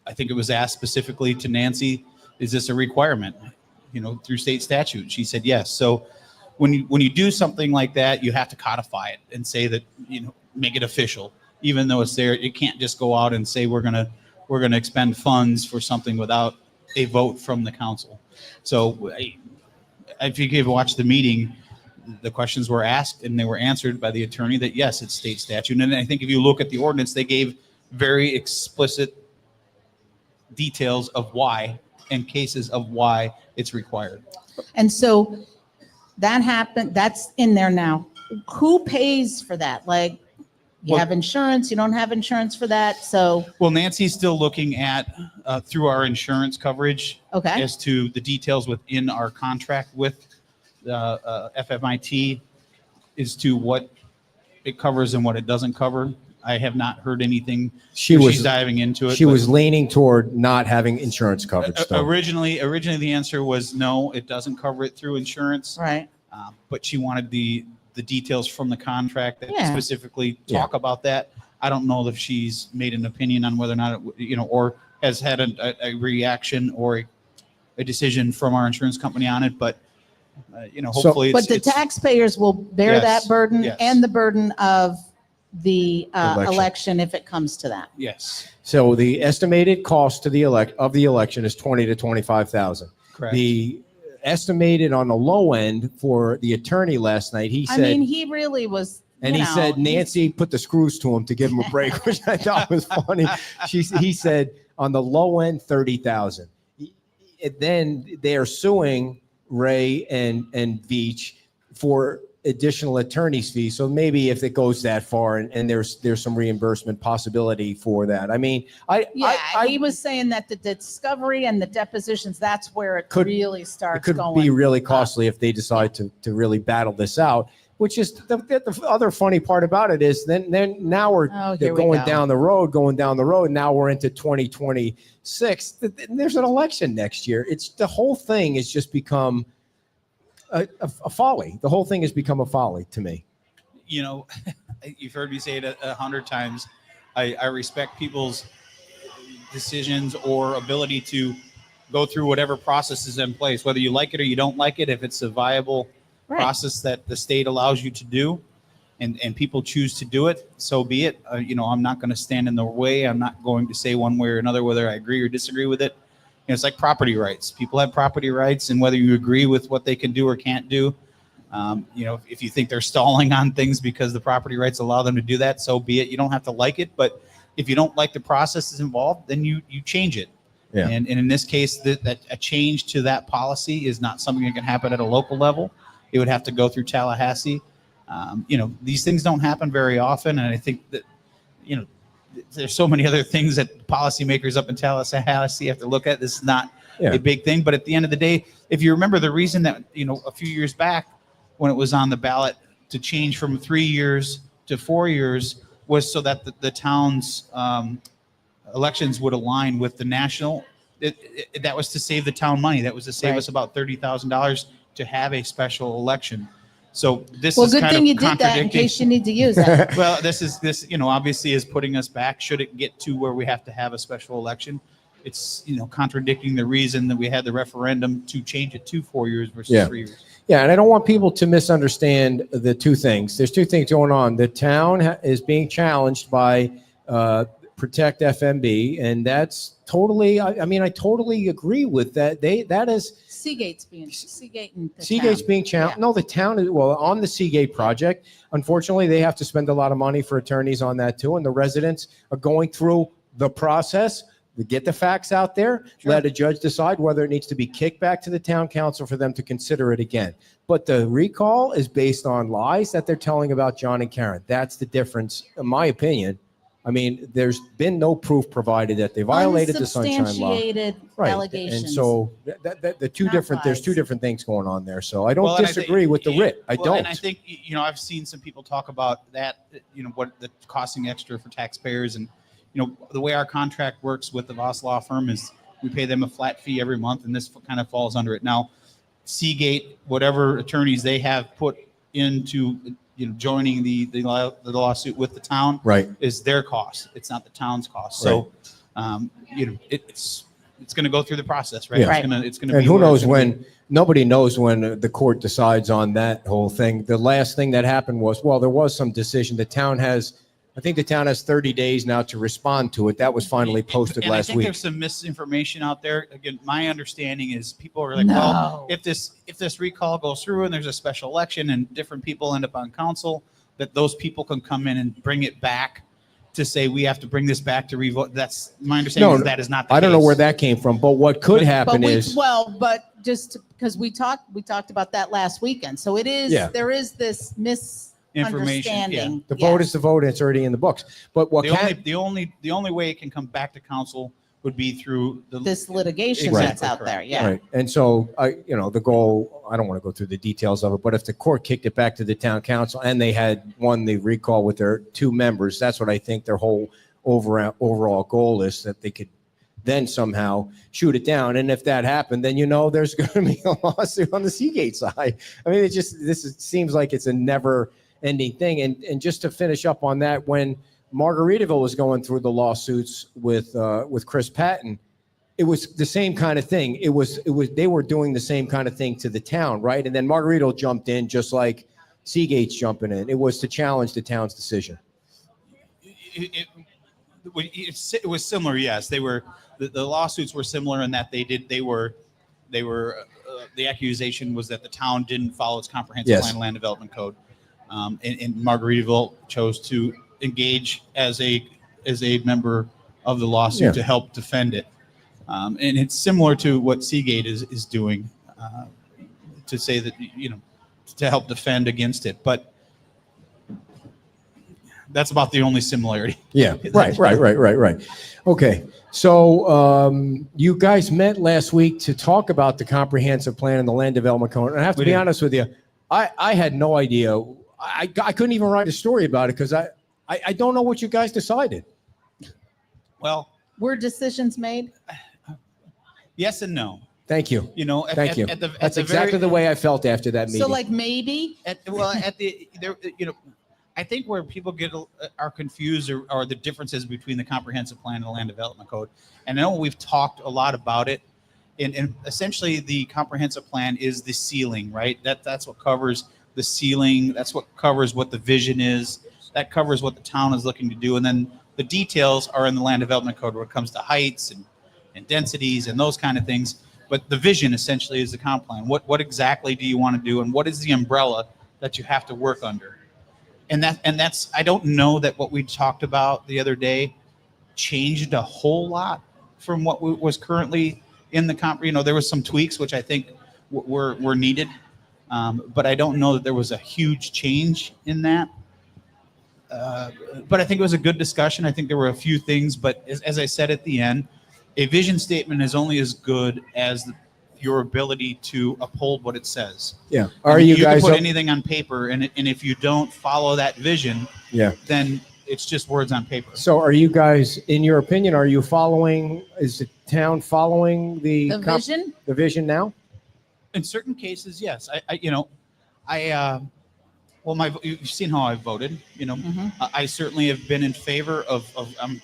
I think it was asked specifically to Nancy, is this a requirement, through state statute? She said yes. So when you do something like that, you have to codify it and say that, make it official, even though it's there. You can't just go out and say we're gonna expend funds for something without a vote from the council. So if you watch the meeting, the questions were asked and they were answered by the attorney that yes, it's state statute. And I think if you look at the ordinance, they gave very explicit details of why and cases of why it's required. And so that happened, that's in there now. Who pays for that? Like, you have insurance, you don't have insurance for that, so. Well, Nancy's still looking at, through our insurance coverage. Okay. As to the details within our contract with FMIT as to what it covers and what it doesn't cover. I have not heard anything. She's diving into it. She was leaning toward not having insurance coverage. Originally, the answer was no, it doesn't cover it through insurance. Right. But she wanted the details from the contract that Yeah. specifically talk about that. I don't know if she's made an opinion on whether or not it, or has had a reaction or a decision from our insurance company on it. But hopefully, But the taxpayers will bear Yes, that burden yes. and the burden of the Election. election if it comes to that. yes, So the estimated cost to the election is 20 to 25,000. correct. The estimated on the low end for the attorney last night, he I said, mean, he really was, and he said Nancy put the screws to him to give him a break, which I thought was funny. He said on the low end, 30,000. Then they are suing Ray and Veach for additional attorney's fees. So maybe if it goes that far and there's some reimbursement possibility for that. I mean, he was saying that the discovery and the depositions, that's where it Could- really it starts could going. be really costly if they decide to really battle this out, which is the other funny part about it is then now Oh, they're here we going go. down the road. Now we're into 2026. There's an election next year. It's the whole thing has just become a folly. The whole thing has become a folly to me. You've heard me say it 100 times. I respect people's decisions or ability to go through whatever process is in place, whether you like it or you don't like it. If it's a viable process that the state allows you to do, and people choose to do it, so be it. I'm not going to stand in the way. I'm not going to say one way or another whether I agree or disagree with it. It's like property rights. People have property rights, and whether you agree with what they can do or can't do, if you think they're stalling on things because the property rights allow them to do that, so be it. You don't have to like it, but if you don't like the processes involved, then you change it. Yeah. And in this case, that a change to that policy is not something that can happen at a local level. It would have to go through Tallahassee. These things don't happen very often, and I think that there's so many other things that policymakers up in Tallahassee have to look at. This is not a big thing, but at the end of the day, if you remember the reason that a few years back when it was on the ballot to change from 3 years to 4 years was so that the town's elections would align with the national. That was to save the town money. That was to save us about $30,000 to have a special election. So this is good kind thing of you did that in contradicting. case you need to use it. Well, this obviously is putting us back. Should it get to where we have to have a special election, it's contradicting the reason that we had the referendum to change it to 4 years versus 3 years. Yeah, and I don't want people to misunderstand the two things. There's two things going on. The town is being challenged by Protect FMB, and that's totally. I totally agree with that. That is Seagate's and the Seagate's town. being challenged. Yeah. No, the town is on the Seagate project. Unfortunately, they have to spend a lot of money for attorneys on that too, and the residents are going through the process to get the facts out there. Sure. Let a judge decide whether it needs to be kicked back to the town council for them to consider it again. But the recall is based on lies that they're telling about John and Karen. That's the difference, in my opinion. There's been no proof provided that they violated the Sunshine Law. Unsubstantiated allegations. And so the two Not different, there's lies. two different things going on there. So I don't Well, and disagree with the writ. I don't. And I think I've seen some people talk about that. What the costing extra for taxpayers, and the way our contract works with the Voss Law Firm is we pay them a flat fee every month, and this kind of falls under it. Now, Seagate, whatever attorneys they have put into joining the lawsuit with the town, Right. is their cost. It's not the town's cost. So It's going to go through the process, right? Yeah. It's going to And be who where it's knows gonna when? be. Nobody knows when the court decides on that whole thing. The last thing that happened was, well, there was some decision. I think the town has 30 days now to respond to it. That was finally posted And last I think week. there's some misinformation out there. Again, my understanding is people are like, No. well, if this recall goes through and there's a special election and different people end up on council, that those people can come in and bring it back to say we have to bring this back to revote. That's my understanding. Is that is not the I don't know case. where that came from, but what could happen is, but just because we talked about that last weekend. So it is, there is this misunderstanding. the vote is the vote, and it's already in the books. But what the only way it can come back to council would be through this litigation Exactly that's out there. correct. Yeah. Right. And so, the goal, I don't want to go through the details of it, but if the court kicked it back to the town council and they had won the recall with their 2 members, that's what I think their whole overall goal is, that they could then somehow shoot it down. And if that happened, then, there's going to be a lawsuit on the Seagate side. I mean, seems like it's a never ending thing. And just to finish up on that, when Margaritaville was going through the lawsuits with Chris Patton, it was the same kind of thing. It was they were doing the same kind of thing to the town, right? And then Margaritaville jumped in just like Seagate's jumping in. It was to challenge the town's decision. It was similar, yes. They were the lawsuits were similar in that the accusation was that the town didn't follow its comprehensive plan land development code, and Margaritaville chose to engage as a member of the lawsuit to help defend it, and it's similar to what Seagate is doing, to say that to help defend against it, but that's about the only similarity. Yeah, right. Okay, so you guys met last week to talk about the comprehensive plan and the land development code. And I have to be honest with you, I had no idea. I couldn't even write a story about it because I don't know what you guys decided. Well, were decisions made? Yes and no. Thank you. Thank you. That's exactly the way I felt after that meeting. So like maybe? I think where people are confused are the differences between the comprehensive plan and the land development code. And I know we've talked a lot about it. And essentially the comprehensive plan is the ceiling, right? That's what covers the ceiling. That's what covers what the vision is. That covers what the town is looking to do. And then the details are in the land development code when it comes to heights and densities and those kind of things. But the vision essentially is the comp plan. What exactly do you want to do? And what is the umbrella that you have to work under? And that's I don't know that what we talked about the other day changed a whole lot from what was currently in the comp. There was some tweaks which I think were needed, but I don't know that there was a huge change in that. But I think it was a good discussion. I think there were a few things, but as I said at the end, a vision statement is only as good as your ability to uphold what it says. Yeah. You can put anything on paper, and if you don't follow that vision, then it's just words on paper. So are you guys, in your opinion, is the town following the vision? The vision now? In certain cases, yes. You've seen how I voted. I certainly have been in favor of.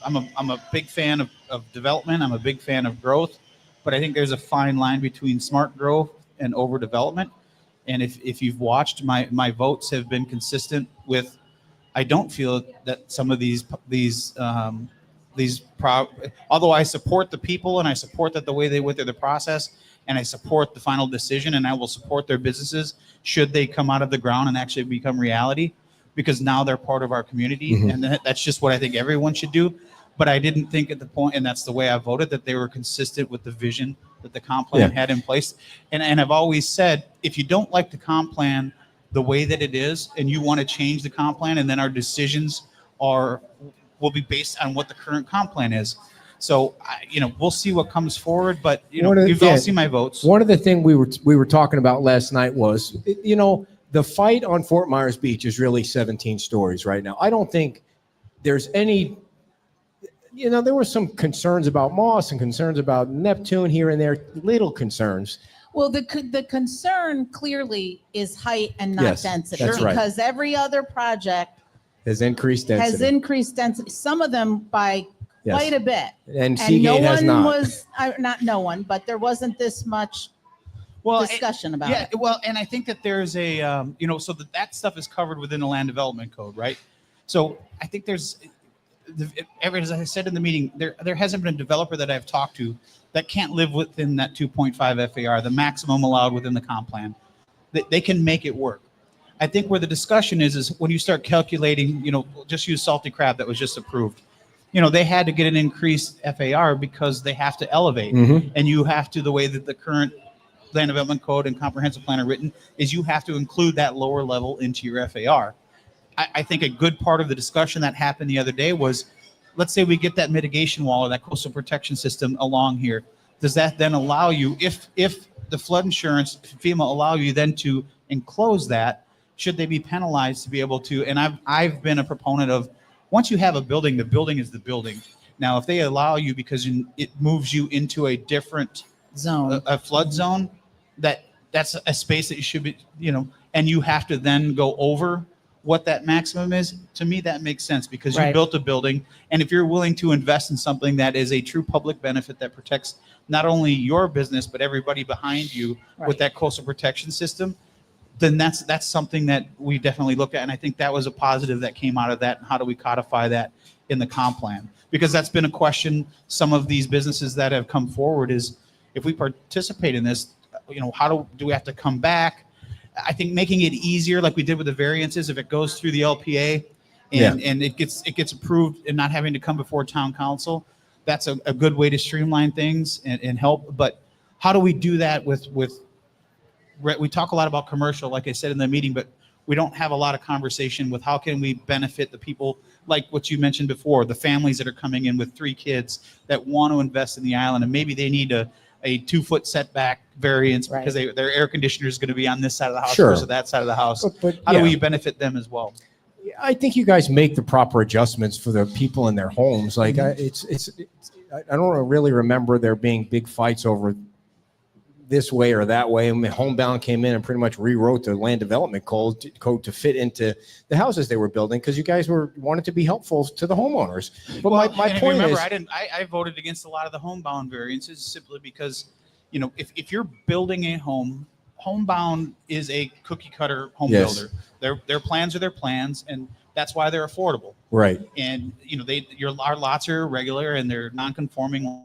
I'm a big fan of development. I'm a big fan of growth, but I think there's a fine line between smart growth and overdevelopment. And if you've watched, my votes have been consistent with. I don't feel that some of although I support the people and I support that the way they went through the process, and I support the final decision, and I will support their businesses should they come out of the ground and actually become reality, because now they're part of our community. And that's just what I think everyone should do. But I didn't think at the point, and that's the way I voted, that they were consistent with the vision that the comp plan had in place. And I've always said, if you don't like the comp plan the way that it is, and you want to change the comp plan, and then our decisions will be based on what the current comp plan is. So, we'll see what comes forward, but you've all seen my votes. One of the things we were talking about last night was, the fight on Fort Myers Beach is really 17 stories right now. I don't think there's any, there were some concerns about Moss and concerns about Neptune here and there, little concerns. Well, the concern clearly is height and not density, because every other project has increased density. Some of them by quite a bit. And Seagate no has one not. was, not no one, but there wasn't this much discussion about it. Well, and I think that there's a, so that stuff is covered within the land development code, right? So I think there's, as I said in the meeting, there hasn't been a developer that I've talked to that can't live within that 2.5 FAR, the maximum allowed within the comp plan. They can make it work. I think where the discussion is when you start calculating, just use salty crab that was just approved. They had to get an increased FAR because they have to elevate. Mm-hmm. And you have to, the way that the current land development code and comprehensive plan are written, is you have to include that lower level into your FAR. I think a good part of the discussion that happened the other day was, let's say we get that mitigation wall or that coastal protection system along here. Does that then allow you, if the flood insurance, FEMA allow you then to enclose that, should they be penalized to be able to? And I've been a proponent of, once you have a building, the building is the building. Now, if they allow you because it moves you into a different Zone. a flood zone, that's a space that you should be, and you have to then go over what that maximum is. To me, that makes sense because you built a building, and if you're willing to invest in something that is a true public benefit that protects not only your business but everybody behind you with that coastal protection system, then that's something that we definitely look at. And I think that was a positive that came out of that. And how do we codify that in the comp plan? Because that's been a question some of these businesses that have come forward is, if we participate in this, how do we have to come back? I think making it easier, like we did with the variances, if it goes through the LPA and it gets approved and not having to come before town council, that's a good way to streamline things and help. But how do we do that with we talk a lot about commercial, like I said in the meeting, but we don't have a lot of conversation with how can we benefit the people, like what you mentioned before, the families that are coming in with 3 kids that want to invest in the island, and maybe they need a 2-foot setback variance because their air conditioner is going to be on this side of the house versus that side of the house. But how do we benefit them as well? I think you guys make the proper adjustments for the people in their homes. Like I don't really remember there being big fights over this way or that way. I mean, Homebound came in and pretty much rewrote the land development code to fit into the houses they were building because you guys wanted to be helpful to the homeowners. But my point is, I voted against a lot of the Homebound variances simply because, if you're building a home, Homebound is a cookie cutter home builder. Their plans are their plans, and that's why they're affordable. Right. And our lots are irregular and they're non-conforming.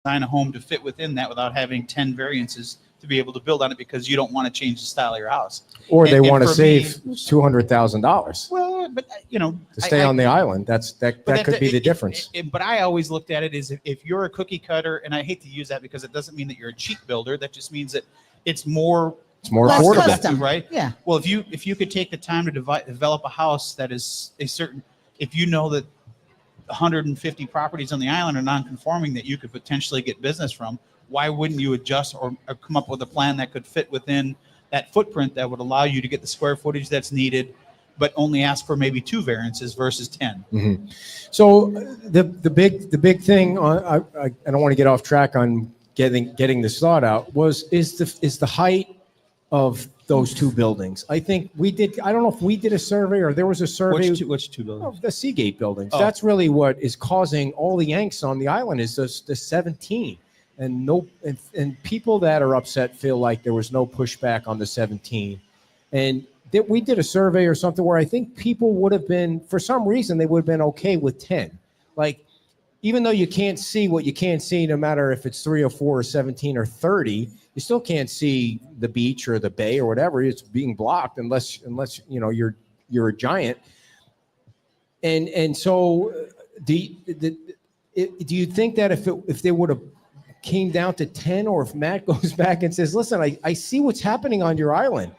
Design a home to fit within that without having 10 variances to be able to build on it because you don't want to change the style of your house. Or they want to save $200,000. Well, but to stay on the island. That could be the difference. But I always looked at it as if you're a cookie cutter, and I hate to use that because it doesn't mean that you're a cheap builder. That just means that it's more affordable, custom, right? Yeah. Well, if you could take the time to develop a house that is if you know that 150 properties on the island are non-conforming that you could potentially get business from, why wouldn't you adjust or come up with a plan that could fit within that footprint that would allow you to get the square footage that's needed, but only ask for maybe 2 variances versus 10? Mm-hmm. So the big thing, I don't want to get off track on getting this thought out, is the height of those 2 buildings. I think we did. I don't know if we did a survey or there was a survey. Which two buildings? Oh, the Seagate buildings. Oh. That's really what is causing all the angst on the island is the 17. And people that are upset feel like there was no pushback on the 17. And we did a survey or something where I think people would have been, for some reason, they would have been okay with 10. Like, even though you can't see what you can't see, no matter if it's 3 or 4 or 17 or 30, you still can't see the beach or the bay or whatever. It's being blocked unless you're a giant. And so do you think that if they would have came down to 10, or if Matt goes back and says, listen, I see what's happening on your island,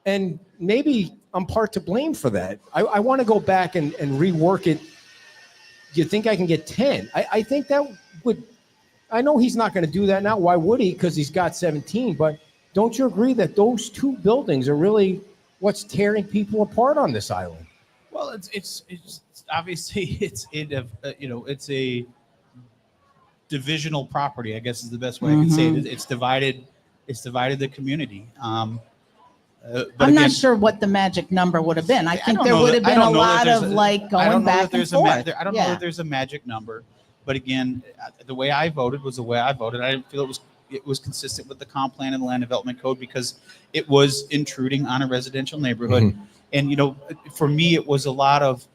and maybe I'm part to blame for that. I want to go back and rework it. Do you think I can get 10? I think that would, I know he's not going to do that now. Why would he? Because he's got 17. But don't you agree that those 2 buildings are really what's tearing people apart on this island? Well, it's obviously it's a divisional property, I guess is the best way I can say it. It's divided the community. I'm again, not sure what the magic number would have been. I think don't there know would that- have I been a don't know that lot there's of a- like I don't going know back that and there's forth. I don't know that there's a magic number, but again, the way I voted was the way I voted. I didn't feel it was consistent with the comp plan and the land development code because it was intruding on a residential neighborhood. Mhm. And for me, it was a lot of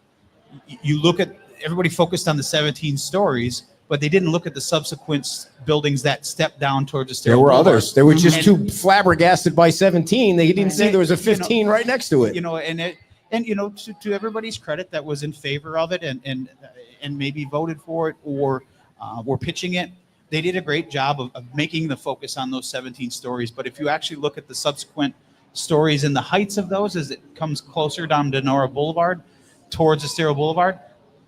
you look at everybody focused on the 17 stories, but they didn't look at the subsequent buildings that stepped down towards the There were Boulevard. others. They were just And- too flabbergasted by 17. They didn't see there was a 15 right next to it. To everybody's credit that was in favor of it and maybe voted for it or were pitching it, they did a great job of making the focus on those 17 stories. But if you actually look at the subsequent stories and the heights of those as it comes closer down to Nora Boulevard towards Estero Boulevard,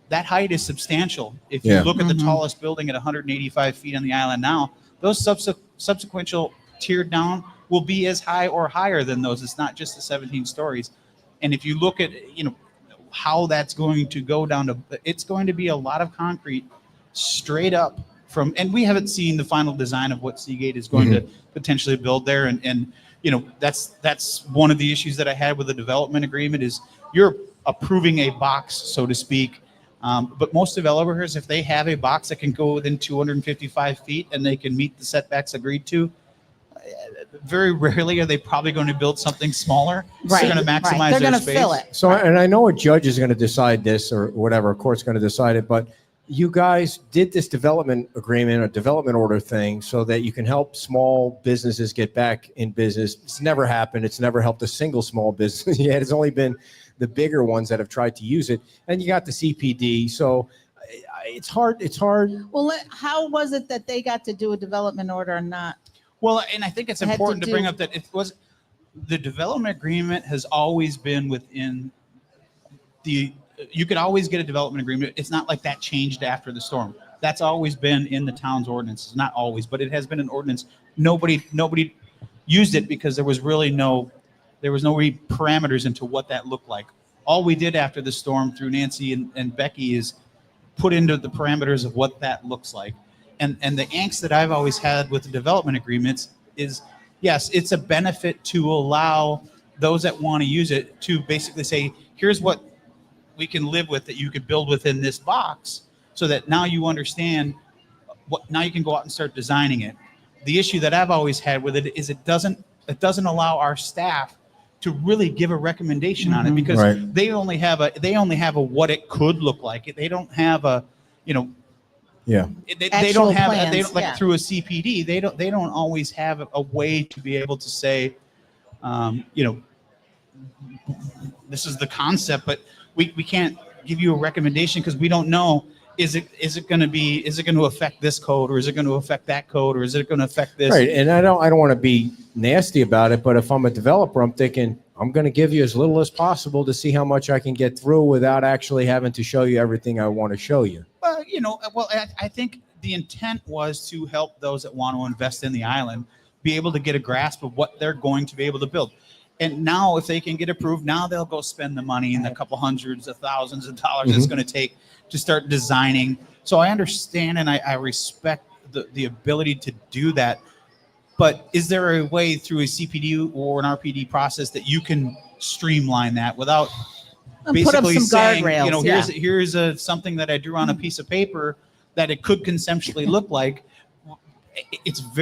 that height is substantial. If you look at the tallest building at 185 feet on the island now, those subsequential tiered down will be as high or higher than those. It's not just the 17 stories. And if you look at, how that's going to go down to, it's going to be a lot of concrete straight up from, and we haven't seen the final design of what Seagate is going to potentially build there. And that's one of the issues that I had with the development agreement is you're approving a box, so to speak. But most developers, if they have a box that can go within 255 feet and they can meet the setbacks agreed to, very rarely are they probably going to build something smaller. Right. They're going to maximize They're their going to space. fill it. So, and I know a judge is going to decide this or whatever, a court's going to decide it, but you guys did this development agreement or development order thing so that you can help small businesses get back in business. It's never happened. It's never helped a single small business yet. It's only been the bigger ones that have tried to use it. And you got the CPD. So it's hard. It's hard. Well, how was it that they got to do a development order and not? Well, and I think it's Had to important to bring do- up that it was the development agreement has always been within you could always get a development agreement. It's not like that changed after the storm. That's always been in the town's ordinances. Not always, but it has been an ordinance. Nobody used it because there was no parameters into what that looked like. All we did after the storm through Nancy and Becky is put into the parameters of what that looks like. And the angst that I've always had with the development agreements is, yes, it's a benefit to allow those that want to use it to basically say, here's what we can live with that you could build within this box so that now you understand now you can go out and start designing it. The issue that I've always had with it is it doesn't allow our staff to really give a recommendation on it because they only have a what it could look like. They don't have a, they don't have plans, like through a CPD. They don't always have a way to be able to say, this is the concept, but we can't give you a recommendation because we don't know is it going to affect this code or is it going to affect that code or is it going to affect this? Right. And I don't want to be nasty about it, but if I'm a developer, I'm thinking I'm going to give you as little as possible to see how much I can get through without actually having to show you everything I want to show you. Well, I think the intent was to help those that want to invest in the island be able to get a grasp of what they're going to be able to build. And now if they can get approved, now they'll go spend the money in the couple hundreds of thousands of dollars it's going to take to start designing. So I understand and I respect the ability to do that. But is there a way through a CPD or an RPD process that you can streamline that without basically saying, here's something that I drew on a piece of paper that it could conceptually look like?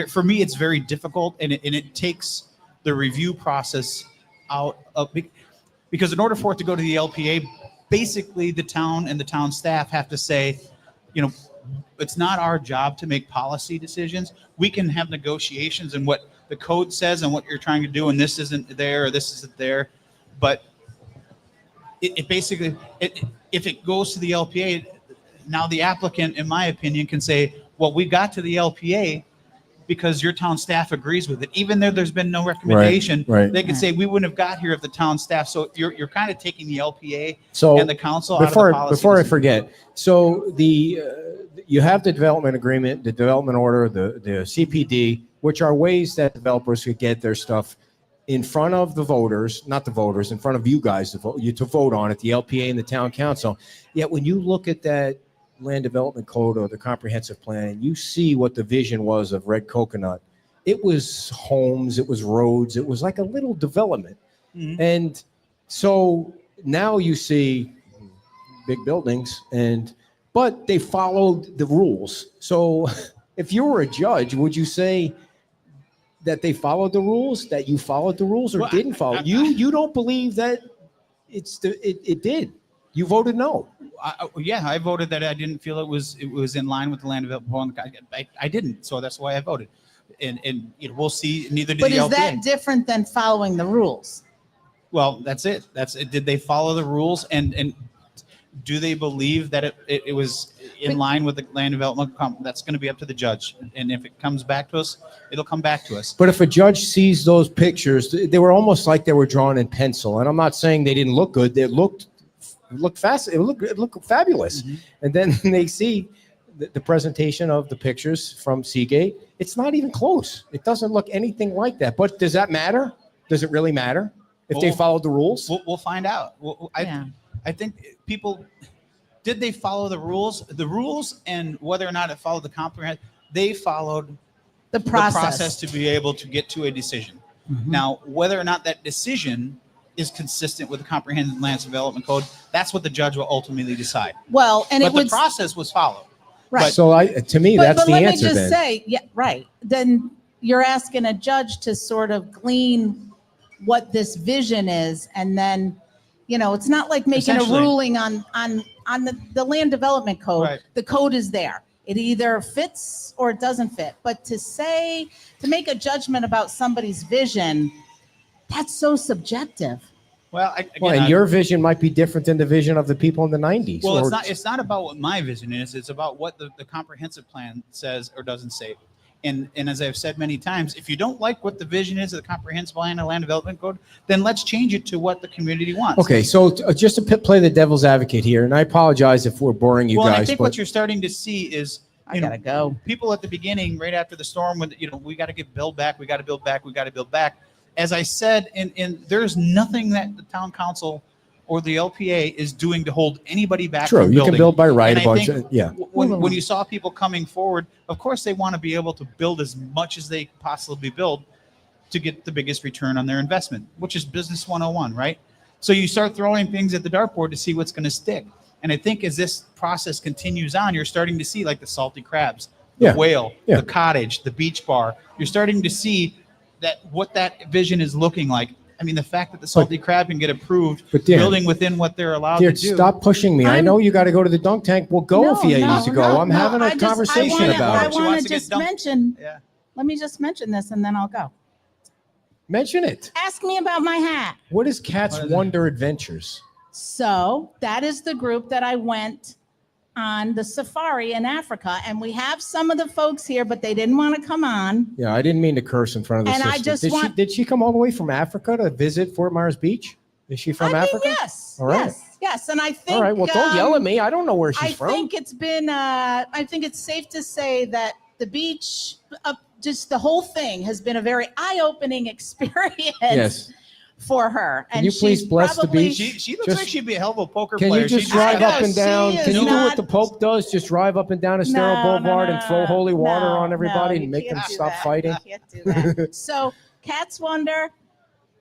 For me, it's very difficult and it takes the review process out of, because in order for it to go to the LPA, basically the town and the town staff have to say, it's not our job to make policy decisions. We can have negotiations and what the code says and what you're trying to do, and this isn't there or this isn't there. But it basically, if it goes to the LPA, now the applicant, in my opinion, can say, well, we got to the LPA because your town staff agrees with it. Even though there's been no recommendation, they could say we wouldn't have got here if the town staff. So you're kind of taking the LPA and the council out of the policy. Before I forget, so you have the development agreement, the development order, the CPD, which are ways that developers could get their stuff in front of the voters, not the voters, in front of you guys to vote on it, the LPA and the town council. Yet when you look at that land development code or the comprehensive plan, you see what the vision was of Red Coconut. It was homes, it was roads, it was like a little development. Mhm. And so now you see big buildings, but they followed the rules. So if you were a judge, would you say that they followed the rules, that you followed the rules, or Well, didn't follow? You don't believe that it did. You voted no. Yeah, I voted that I didn't feel it was in line with the land development. I didn't, so that's why I voted. And we'll see. Neither did But the is LPA. that different than following the rules? Well, that's it. That's it. Did they follow the rules and do they believe that it was in line with the land development? That's going to be up to the judge. And if it comes back to us, it'll come back to us. But if a judge sees those pictures, they were almost like they were drawn in pencil. And I'm not saying they didn't look good. They looked fast. It looked fabulous. Mhm. And then they see the presentation of the pictures from Seagate. It's not even close. It doesn't look anything like that. But does that matter? Does it really matter if they followed the rules? We'll find out. Yeah. I think people, did they follow the rules? The rules and whether or not it followed the comprehensive, they followed The the process. process to be able to get to a decision. Mm-hmm. Now, whether or not that decision is consistent with the comprehensive land development code, that's what the judge will ultimately decide. Well, and But it the would process was followed. right. So to me, that's but the let answer me then. just say, yeah, right. Then you're asking a judge to sort of glean what this vision is, and then, it's not like making a Essentially. ruling on the land development code. Right. The code is there. It either fits or it doesn't fit. But to make a judgment about somebody's vision, that's so subjective. Well, And your vision might be different than the vision of the people in the 90s. well, or- it's not about what my vision is. It's about what the comprehensive plan says or doesn't say. And as I've said many times, if you don't like what the vision is of the comprehensive plan and land development code, then let's change it to what the community wants. Okay, so just to play the devil's advocate here, and I apologize if we're boring you Well, and guys, I think but what you're starting to see is I gotta go. people at the beginning, right after the storm, when we got to get build back, we got to build back, we got to build back. As I said, and there's nothing that the town council or the LPA is doing to hold anybody back. true, from you can building. build by right And a I bunch think of, yeah. When you saw people coming forward, of course they want to be able to build as much as they possibly build to get the biggest return on their investment, which is business 101, right? So you start throwing things at the dartboard to see what's going to stick. And I think as this process continues on, you're starting to see like the salty crabs, the Yeah. whale, Yeah. the cottage, the beach bar. You're starting to see what that vision is looking like. I mean, the fact that the salty crab can get approved, But Dan, building within what they're allowed Dear, to do. stop pushing me. I I'm- know you got to go to the dunk tank. Well, go if you need to go. I'm having a conversation I about it. She wants want to to get just dumped. mention, Yeah. let me just mention this and then I'll go. Mention it. Ask me about my hat. What is Cat's What is it? Wonder Adventures? So that is the group that I went on the safari in Africa. And we have some of the folks here, but they didn't want to come on. Yeah, I didn't mean to curse in front of the And I sister. just did want- did she come all the way from Africa to visit Fort Myers Beach? Is she from Africa? Yes. All right. Yes. And I think. All right. Well, don't yell at me. I don't know where she's I from. think it's been, I think it's safe to say that the beach, just the whole thing has been a very eye-opening experience Yes. for her. Can you please she's bless the probably- beach? She looks Just- like she'd be a hell of a poker Can player. you just She drive I up know, and down? she Can is you do what not- the Pope does? Just drive up and down Estero No, Boulevard no, and throw holy water no, on everybody no, and you make them can't do stop that. fighting? You can't do that. So Cat's Wonder,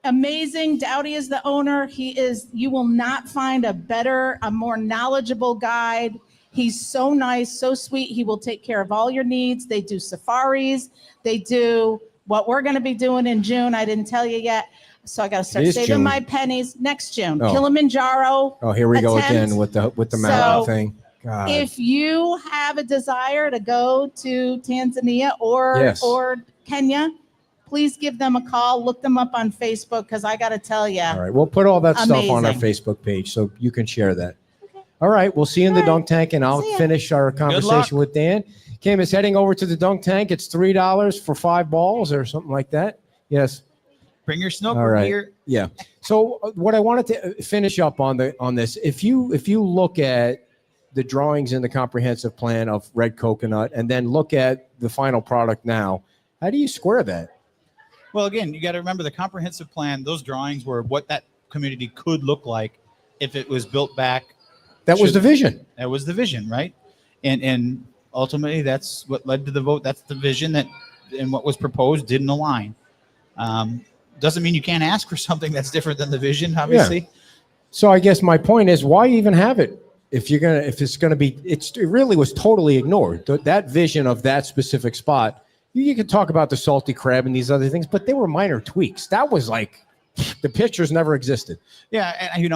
amazing. Dowdy is the owner. You will not find a more knowledgeable guide. He's so nice, so sweet. He will take care of all your needs. They do safaris. They do what we're going to be doing in June. I didn't tell you yet. So I got to start is saving June. my pennies next June. Oh. Kilimanjaro. Oh, here we go attempt. again with the mountain So, thing. God. If you have a desire to go to Tanzania Yes. or Kenya, please give them a call. Look them up on Facebook because I got to tell you, All right, we'll put all that stuff on our Amazing. Facebook page so you can share that. All right, we'll see you in the All right. dunk tank, and I'll See ya. finish our luck. conversation with Dan. Kim is heading over to the dunk tank. It's $3 for 5 balls or something like that. Yes. Bring your All snooker right. here. Yeah. So what I wanted to finish up on this, if you look at the drawings in the comprehensive plan of red coconut and then look at the final product now, how do you square that? Well, again, you got to remember the comprehensive plan. Those drawings were what that community could look like if it was built back. That was Should- the vision. That was the vision, right? And ultimately, that's what led to the vote. That's the vision and what was proposed didn't align. doesn't mean you can't ask for something that's different than the vision, obviously. So I guess my point is, why even have it if it's gonna be? It really was totally ignored. That vision of that specific spot. You could talk about the salty crab and these other things, but they were minor tweaks. That was like the pictures never existed. Yeah, and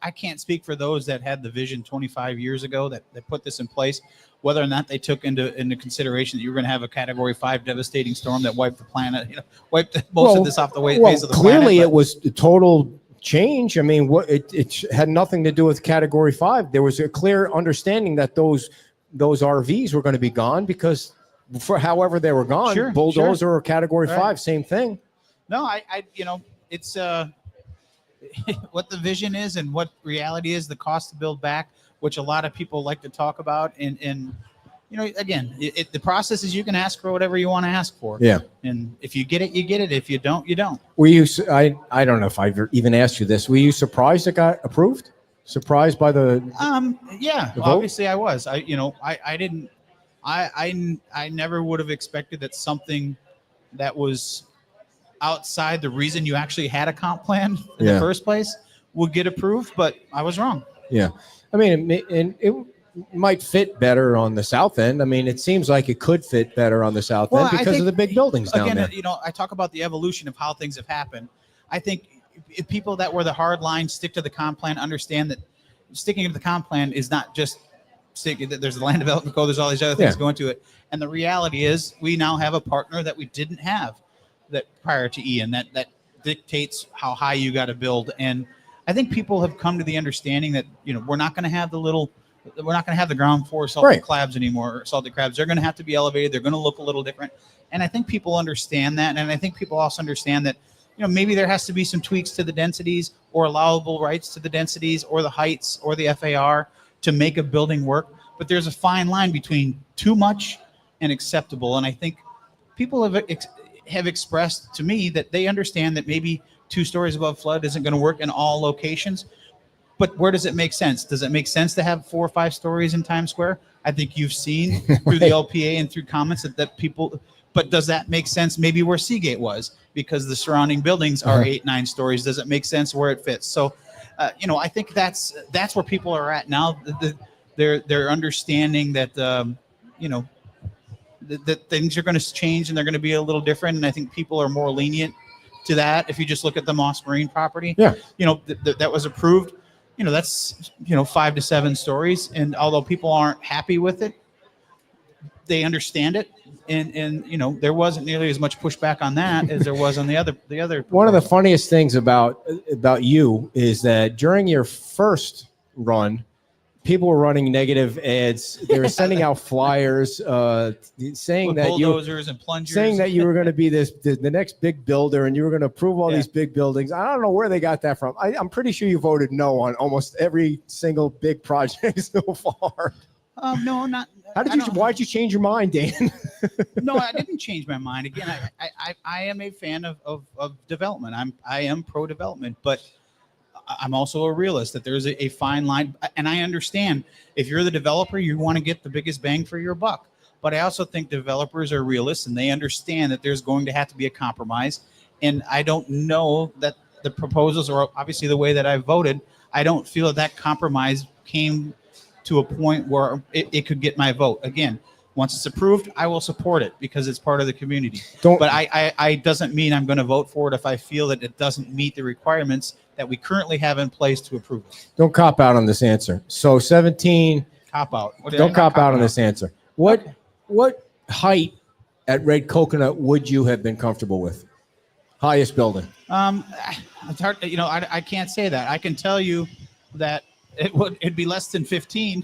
I can't speak for those that had the vision 25 years ago that put this in place, whether or not they took into consideration that you were going to have a Category 5 devastating storm that wiped the planet, wiped most of this off the face of the planet. Clearly, it was a total change. I mean, it had nothing to do with Category 5. There was a clear understanding that those RVs were going to be gone because for however they were gone, Sure, bulldozer or Category 5, same thing. No, it's what the vision is and what reality is, the cost to build back, which a lot of people like to talk about. And again, the process is you can ask for whatever you want to ask for. Yeah. And if you get it, you get it. If you don't, you don't. Were you? I don't know if I've even asked you this. Were you surprised it got approved? Surprised by the? Yeah. The vote? Obviously, I was. I didn't. I never would have expected that something that was outside the reason you actually had a comp plan in the first place would get approved, but I was wrong. Yeah. I mean, it might fit better on the south end. I mean, it seems like it could fit better on the south end because of the big buildings down there. I talk about the evolution of how things have happened. I think if people that were the hard line stick to the comp plan, understand that sticking to the comp plan is not just there's the land development code, there's all these other things going to it. And the reality is we now have a partner that we didn't have that prior to Ian that dictates how high you got to build. And I think people have come to the understanding that, we're not going to have the ground floor salted crabs anymore, or salted crabs. They're going to have to be elevated. They're going to look a little different. And I think people understand that. And I think people also understand that, maybe there has to be some tweaks to the densities or allowable rights to the densities or the heights or the FAR to make a building work. But there's a fine line between too much and acceptable. And I think people have expressed to me that they understand that maybe 2 stories above flood isn't going to work in all locations. But where does it make sense? Does it make sense to have 4 or 5 stories in Times Square? I think you've seen through the LPA and through comments that people, but does that make sense maybe where Seagate was? Because the surrounding buildings are 8, 9 stories. Does it make sense where it fits? So, I think that's where people are at now. They're understanding that, that things are going to change and they're going to be a little different. And I think people are more lenient to that. If you just look at the Moss Marine property, that was approved, that's, 5 to 7 stories. And although people aren't happy with it, they understand it. And there wasn't nearly as much pushback on that as there was on the other. One of the funniest things about you is that during your first run, people were running negative ads. They were sending out flyers saying with that bulldozers and plungers, saying that you were going to be the next big builder and you were going to approve all these big buildings. I don't know where they got that from. I'm pretty sure you voted no on almost every single big project so far. No, not. Why'd you change your mind, Dan? No, I didn't change my mind. Again, I am a fan of development. I am pro development, but I'm also a realist that there's a fine line. And I understand if you're the developer, you want to get the biggest bang for your buck. But I also think developers are realists and they understand that there's going to have to be a compromise. And I don't know that the proposals, or obviously the way that I voted, I don't feel that compromise came to a point where it could get my vote. Again, once it's approved, I will support it because it's part of the community. But I doesn't mean I'm going to vote for it if I feel that it doesn't meet the requirements that we currently have in place to approve it. Don't cop out on this answer. So 17. Cop out. Don't cop out on this answer. What height at Red Coconut would you have been comfortable with? Highest building. It's hard. I can't say that. I can tell you that it'd be less than 15.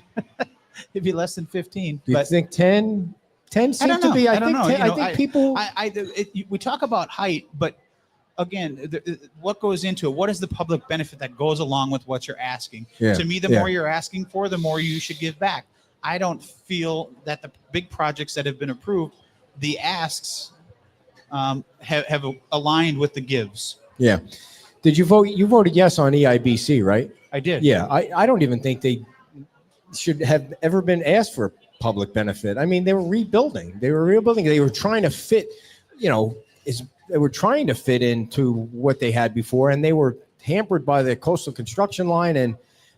It'd be less than 15. Do you think 10? 10 seems to be. I don't know. I think people. We talk about height, but again, what goes into it? What is the public benefit that goes along with what you're asking? Yeah. To me, the more you're asking for, the more you should give back. I don't feel that the big projects that have been approved, the asks have aligned with the gives. Yeah. Did you vote? You voted yes on EIBC, right? I did. Yeah. I don't even think they should have ever been asked for public benefit. I mean, they were rebuilding. They were trying to fit, they were trying to fit into what they had before, and they were hampered by the coastal construction line. And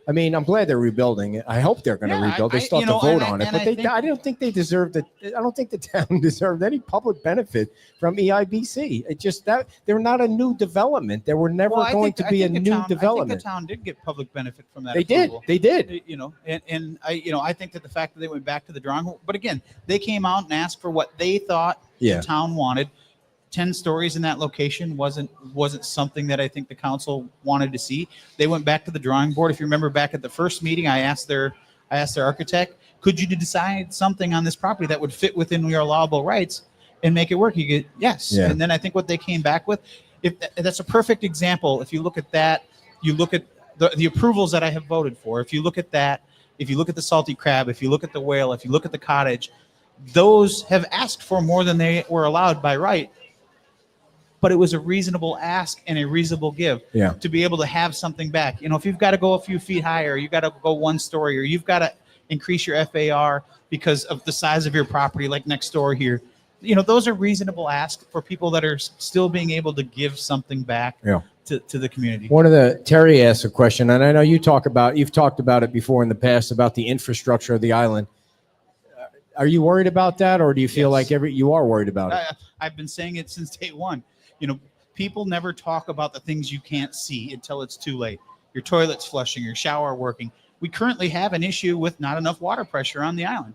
I mean, I'm glad they're rebuilding it. I hope they're going to rebuild. They still have to vote on it, but I don't think they deserved it. I don't think the town deserved any public benefit from EIBC. It just that they're not a new development. They were never going to be a new development. I think the town did get public benefit from that. They approval. They did. And I think that the fact that they went back to the drawing board, but again, they came out and asked for what they thought the town wanted. 10 stories in that location wasn't something that I think the council wanted to see. They went back to the drawing board. If you remember back at the first meeting, I asked their architect, could you decide something on this property that would fit within your allowable rights and make it work? You get yes. Yeah. And then I think what they came back with, if that's a perfect example. If you look at that, you look at the approvals that I have voted for. If you look at that, if you look at the salty crab, if you look at the whale, if you look at the cottage, those have asked for more than they were allowed by right. But it was a reasonable ask and a reasonable give to be able to have something back. If you've got to go a few feet higher, you got to go one story, or you've got to increase your FAR because of the size of your property, like next door here. Those are reasonable asks for people that are still being able to give something back to the community. Terry asked a question, and I know you've talked about it before in the past about the infrastructure of the island. Are you worried about that, or do you feel like you are worried about it? I've been saying it since day one. People never talk about the things you can't see until it's too late. Your toilet's flushing, your shower working. We currently have an issue with not enough water pressure on the island.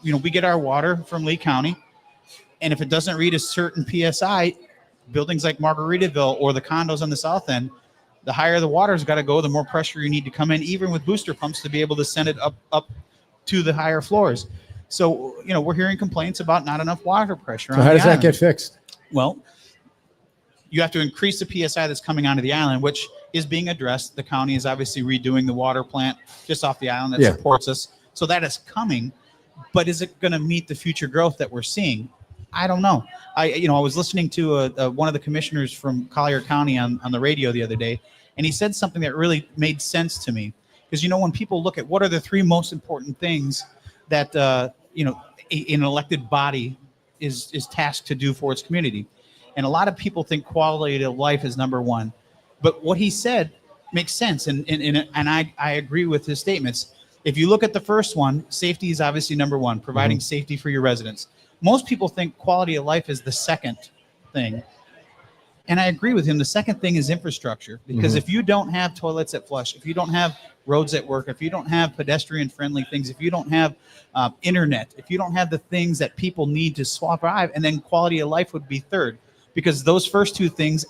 We get our water from Lee County, and if it doesn't read a certain PSI, buildings like Margaritaville or the condos on the south end, the higher the water's got to go, the more pressure you need to come in, even with booster pumps, to be able to send it up to the higher floors. So, we're hearing complaints about not enough water pressure. So how does that get fixed? Well, you have to increase the PSI that's coming onto the island, which is being addressed. The county is obviously redoing the water plant just off the island that supports us. So that is coming, but is it going to meet the future growth that we're seeing? I don't know. I was listening to one of the commissioners from Collier County on the radio the other day, and he said something that really made sense to me. Because, when people look at what are the three most important things that, an elected body is tasked to do for its community. And a lot of people think quality of life is number one. But what he said makes sense. And I agree with his statements. If you look at the first one, safety is obviously number one, providing safety for your residents. Most people think quality of life is the second thing. And I agree with him. The second thing is infrastructure. Because if you don't have toilets that flush, if you don't have roads that work, if you don't have pedestrian-friendly things, if you don't have internet, if you don't have the things that people need to survive, and then quality of life would be third. Because those first two things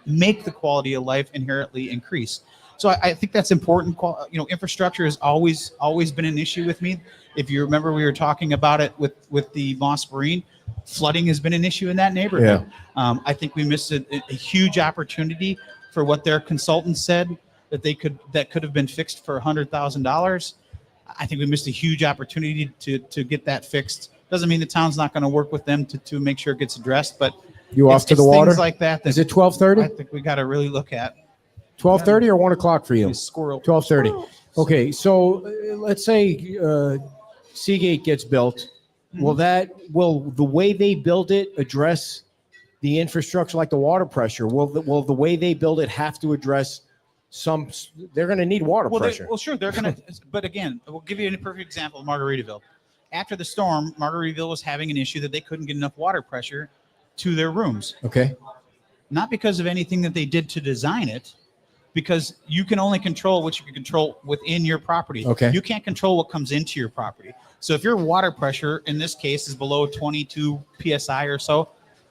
make the quality of life inherently increase. So I think that's important. Infrastructure has always been an issue with me. If you remember, we were talking about it with the Moss Marine. Flooding has been an issue in that neighborhood. Yeah. I think we missed a huge opportunity for what their consultants said that could have been fixed for $100,000. I think we missed a huge opportunity to get that fixed. Doesn't mean the town's not going to work with them to make sure it gets addressed, but you off to the water? Things like that. Is it 12:30? I think we got to really look at 12:30 or 1 o'clock for you? Squirrel. 12:30. Okay, so let's say Seagate gets built. Will the way they build it address the infrastructure, like the water pressure? Will the way they build it have to address some? They're going to need water pressure. Sure, they're going to. But again, we'll give you a perfect example of Margaritaville. After the storm, Margaritaville was having an issue that they couldn't get enough water pressure to their rooms. Okay. Not because of anything that they did to design it, because you can only control what you can control within your property. Okay. You can't control what comes into your property. So if your water pressure, in this case, is below 22 PSI or so,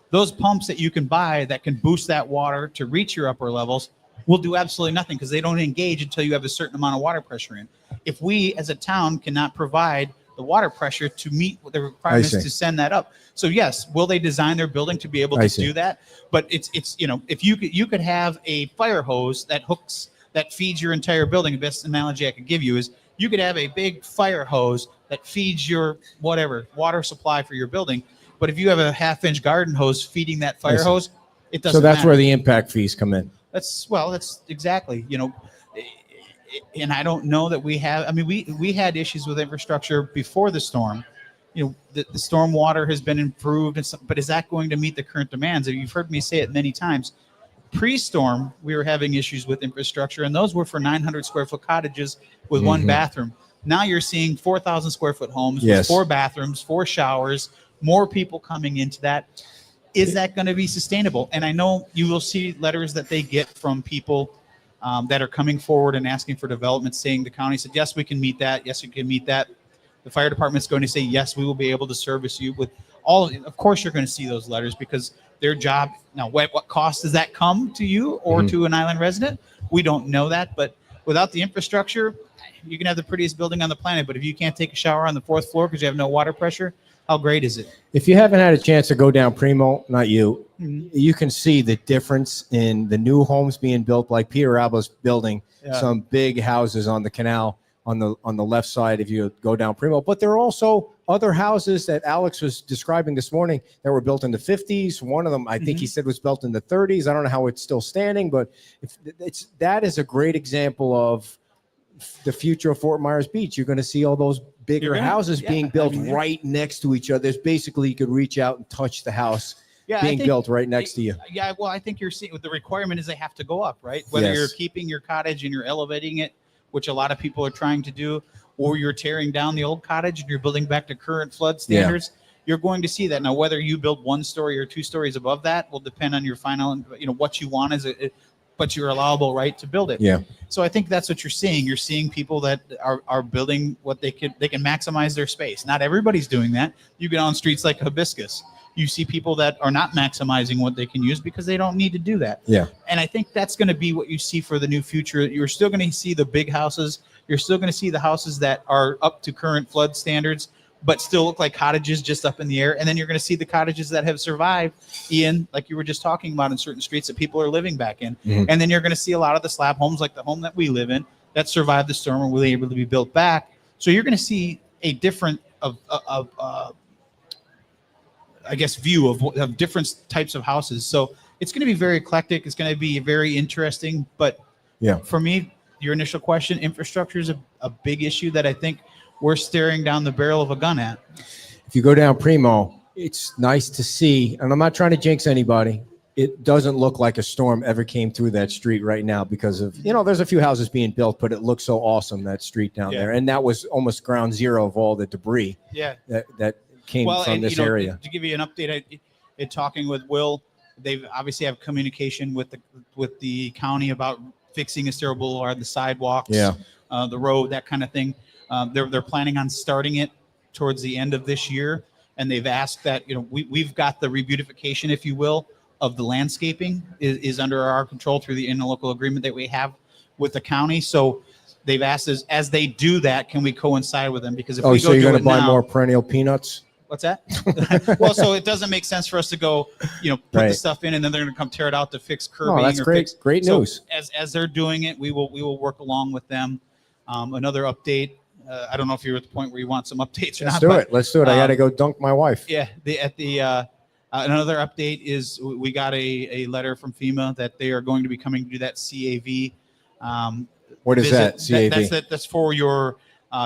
those pumps that you can buy that can boost that water to reach your upper levels will do absolutely nothing because they don't engage until you have a certain amount of water pressure in. If we as a town cannot provide the water pressure to meet the requirements to send that up. So yes, will they design their building to be able to do that? But it's if you could have a fire hose that feeds your entire building. The best analogy I could give you is you could have a big fire hose that feeds your water supply for your building. But if you have a half-inch garden hose feeding that fire hose, it doesn't. So that's matter. where the impact fees come in. That's exactly, and I don't know that we have. I mean, we had issues with infrastructure before the storm. the storm water has been improved, but is that going to meet the current demands? You've heard me say it many times. Pre-storm, we were having issues with infrastructure, and those were for 900 square foot cottages with one bathroom. Now you're seeing 4,000 square foot homes with 4 bathrooms, 4 showers, more people coming into that. Is that going to be sustainable? And I know you will see letters that they get from people that are coming forward and asking for development, saying the county said, yes, we can meet that. Yes, we can meet that. The fire department's going to say, yes, we will be able to service you with all. Of course, you're going to see those letters because their job. Now, what cost does that come to you or to an island resident? We don't know that. But without the infrastructure, you can have the prettiest building on the planet. But if you can't take a shower on the 4th floor because you have no water pressure, how great is it? If you haven't had a chance to go down Primo, not you, you can see the difference in the new homes being built, like Peter Alba's building some big houses on the canal on the left side if you go down Primo. But there are also other houses that Alex was describing this morning that were built in the 50s. One of them, I think he said, was built in the 30s. I don't know how it's still standing, but that is a great example of the future of Fort Myers Beach. You're going to see all those bigger houses being built right next to each other. There's basically, you could reach out and touch the house being built right next to you. Yeah, well, I think you're seeing what the requirement is. They have to go up, right? Whether you're keeping your cottage and you're elevating it, which a lot of people are trying to do, or you're tearing down the old cottage and you're building back to current flood standards, you're going to see that. Now, whether you build 1 story or 2 stories above that will depend on your final, what you want but you're allowable right to build it. Yeah. So I think that's what you're seeing. You're seeing people that are building what they can maximize their space. Not everybody's doing that. You get on streets like Hibiscus. You see people that are not maximizing what they can use because they don't need to do that. Yeah. And I think that's going to be what you see for the new future. You're still going to see the big houses. You're still going to see the houses that are up to current flood standards, but still look like cottages just up in the air. And then you're going to see the cottages that have survived, Ian, like you were just talking about, in certain streets that people are living back in. And then you're going to see a lot of the slab homes, like the home that we live in, that survived the storm and were able to be built back. So you're going to see a different view of different types of houses. So it's going to be very eclectic. It's going to be very interesting. But for me, your initial question, infrastructure is a big issue that I think we're staring down the barrel of a gun at. If you go down Primo, it's nice to see, and I'm not trying to jinx anybody. It doesn't look like a storm ever came through that street right now because of, there's a few houses being built, but it looks so awesome, that street down there. And that was almost ground zero of all the debris that came from this area. To give you an update, in talking with Will, they've obviously have communication with the county about fixing Estero Boulevard, the sidewalks, the road, that kind of thing. They're planning on starting it towards the end of this year, and they've asked that we've got the rebeautification, if you will, of the landscaping is under our control through the interlocal agreement that we have with the county. So they've asked us, as they do that, can we coincide with them? Because if we go, so you're going to buy more perennial peanuts? What's that? Well, so it doesn't make sense for us to go, put the stuff in and then they're going to come tear it out to fix curbing. Oh, that's great. Great news. As they're doing it, we will work along with them. Another update. I don't know if you're at the point where you want some updates or not. Let's do it. I got to go dunk my wife. Yeah. Another update is we got a letter from FEMA that they are going to be coming to do that CAV. What is that? CAV? That's for your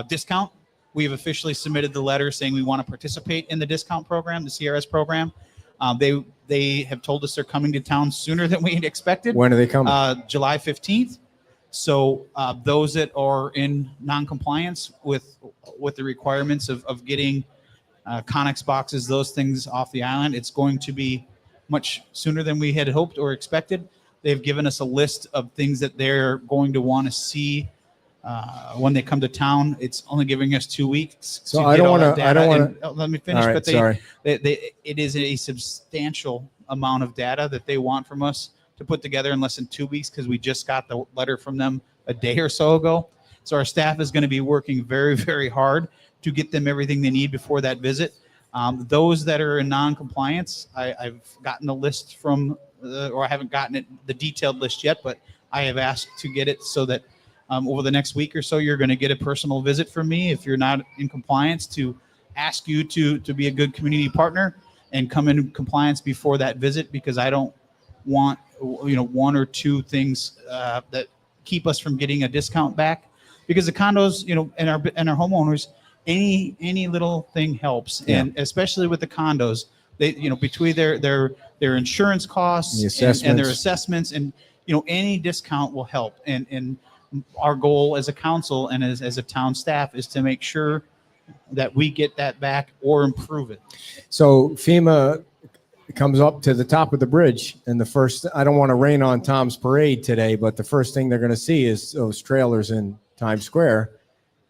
discount. We've officially submitted the letter saying we want to participate in the discount program, the CRS program. They have told us they're coming to town sooner than we had expected. When are they coming? July 15th. So those that are in non-compliance with the requirements of getting Connex boxes, those things off the island, it's going to be much sooner than we had hoped or expected. They've given us a list of things that they're going to want to see when they come to town. It's only giving us 2 weeks. So I don't want to. Let me finish. Right, but sorry. It is a substantial amount of data that they want from us to put together in less than 2 weeks, because we just got the letter from them a day or so ago. So our staff is going to be working very, very hard to get them everything they need before that visit. Those that are in non-compliance, I've gotten the list from, or I haven't gotten it, the detailed list yet, but I have asked to get it so that over the next week or so, you're going to get a personal visit from me if you're not in compliance, to ask you to be a good community partner and come in compliance before that visit, because I don't want 1 or 2 things that keep us from getting a discount back, because the condos, and our homeowners, any little thing helps, and especially with the condos, they between their insurance costs and their assessments, and any discount will help. And our goal as a council and as a town staff is to make sure that we get that back or improve it. So FEMA comes up to the top of the bridge, and the first, I don't want to rain on Tom's parade today, but the first thing they're going to see is those trailers in Times Square.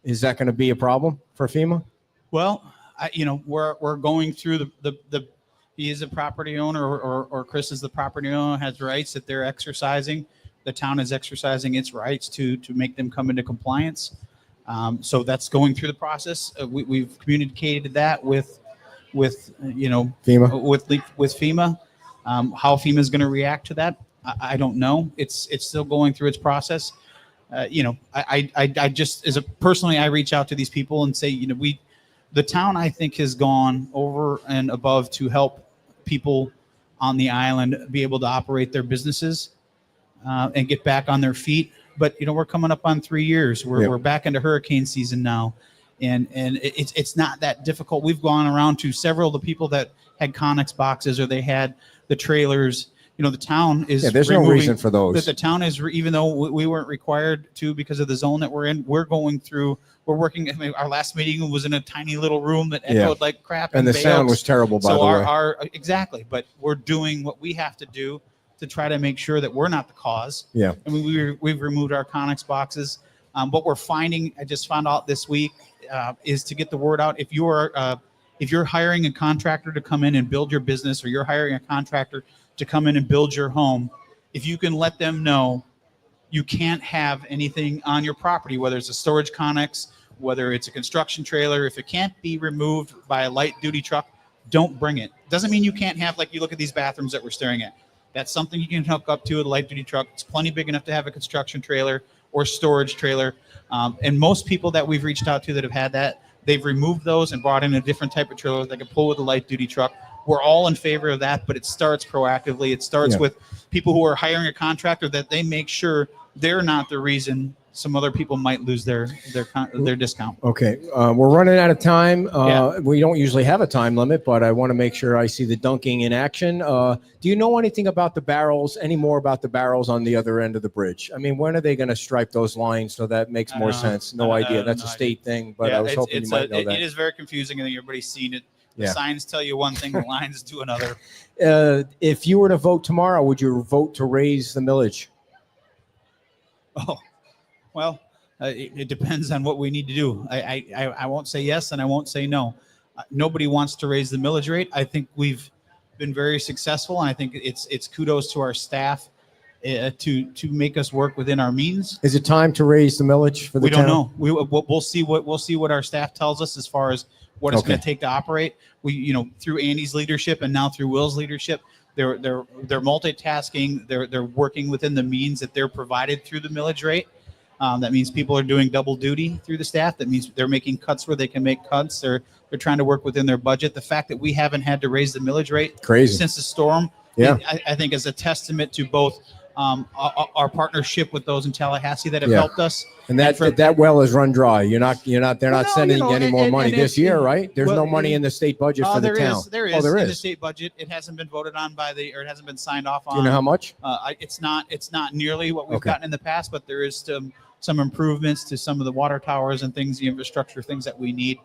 Is that going to be a problem for FEMA? Well, we're going through the he is a property owner, or Chris is the property owner, has rights that they're exercising. The town is exercising its rights to make them come into compliance. So that's going through the process. We've communicated that with FEMA. With FEMA. How FEMA is going to react to that, I don't know. It's still going through its process. I just personally, I reach out to these people and say, the town, I think, has gone over and above to help people on the island be able to operate their businesses and get back on their feet. But we're coming up on 3 years. We're back into hurricane season now, and it's not that difficult. We've gone around to several of the people that had Conex boxes, or they had the trailers. The town is there's no reason for those. That the town is, even though we weren't required to because of the zone that we're in, we're working. I mean, our last meeting was in a tiny little room that echoed like crap, and the sound was terrible. By the way, exactly. But we're doing what we have to do to try to make sure that we're not the cause. Yeah. I mean, we've removed our Conex boxes. What we're finding, I just found out this week, is to get the word out. If you're hiring a contractor to come in and build your business, or you're hiring a contractor to come in and build your home, if you can let them know you can't have anything on your property, whether it's a storage Conex, whether it's a construction trailer, if it can't be removed by a light duty truck, don't bring it. Doesn't mean you can't have, like, you look at these bathrooms that we're staring at. That's something you can hook up to a light duty truck. It's plenty big enough to have a construction trailer or storage trailer. And most people that we've reached out to that have had that, they've removed those and brought in a different type of trailer that can pull with a light duty truck. We're all in favor of that, but it starts proactively. It starts with people who are hiring a contractor, that they make sure they're not the reason some other people might lose their discount. Okay, we're running out of time. We don't usually have a time limit, but I want to make sure I see the dunking in action. Do you know anything about the barrels, any more about the barrels on the other end of the bridge? I mean, when are they going to stripe those lines so that makes more sense? No idea. That's a state thing, but I was hoping you might know that. It is very confusing. I think everybody's seen it. The signs tell you one thing, the lines do another. If you were to vote tomorrow, would you vote to raise the millage? Oh, well, it depends on what we need to do. I won't say yes, and I won't say no. Nobody wants to raise the millage rate. I think we've been very successful, and I think it's kudos to our staff to make us work within our means. Is it time to raise the millage for the town? We don't know. We'll see what our staff tells us as far as what it's going to take to operate. We, through Andy's leadership and now through Will's leadership, they're multitasking. They're working within the means that they're provided through the millage rate. That means people are doing double duty through the staff. That means they're making cuts where they can make cuts. They're trying to work within their budget. The fact that we haven't had to raise the millage rate since the storm, I think is a testament to both our partnership with those in Tallahassee that have helped us. And that well is run dry. They're not sending any more money this year, right? There's no money in the state budget for the town. There is in the state budget. It hasn't been voted on or it hasn't been signed off on. Do you know how much? It's not nearly what we've gotten in the past, but there is some improvements to some of the water towers and things, the infrastructure things that we need.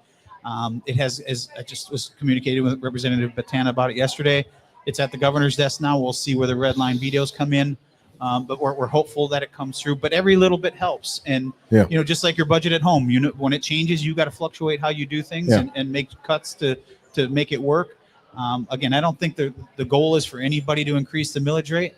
It has, as I just was communicating with Representative Batana about it yesterday. It's at the governor's desk now. We'll see where the red line vetoes come in. But we're hopeful that it comes through. But every little bit helps. And, just like your budget at home, when it changes, you got to fluctuate how you do things and make cuts to make it work. Again, I don't think the goal is for anybody to increase the millage rate.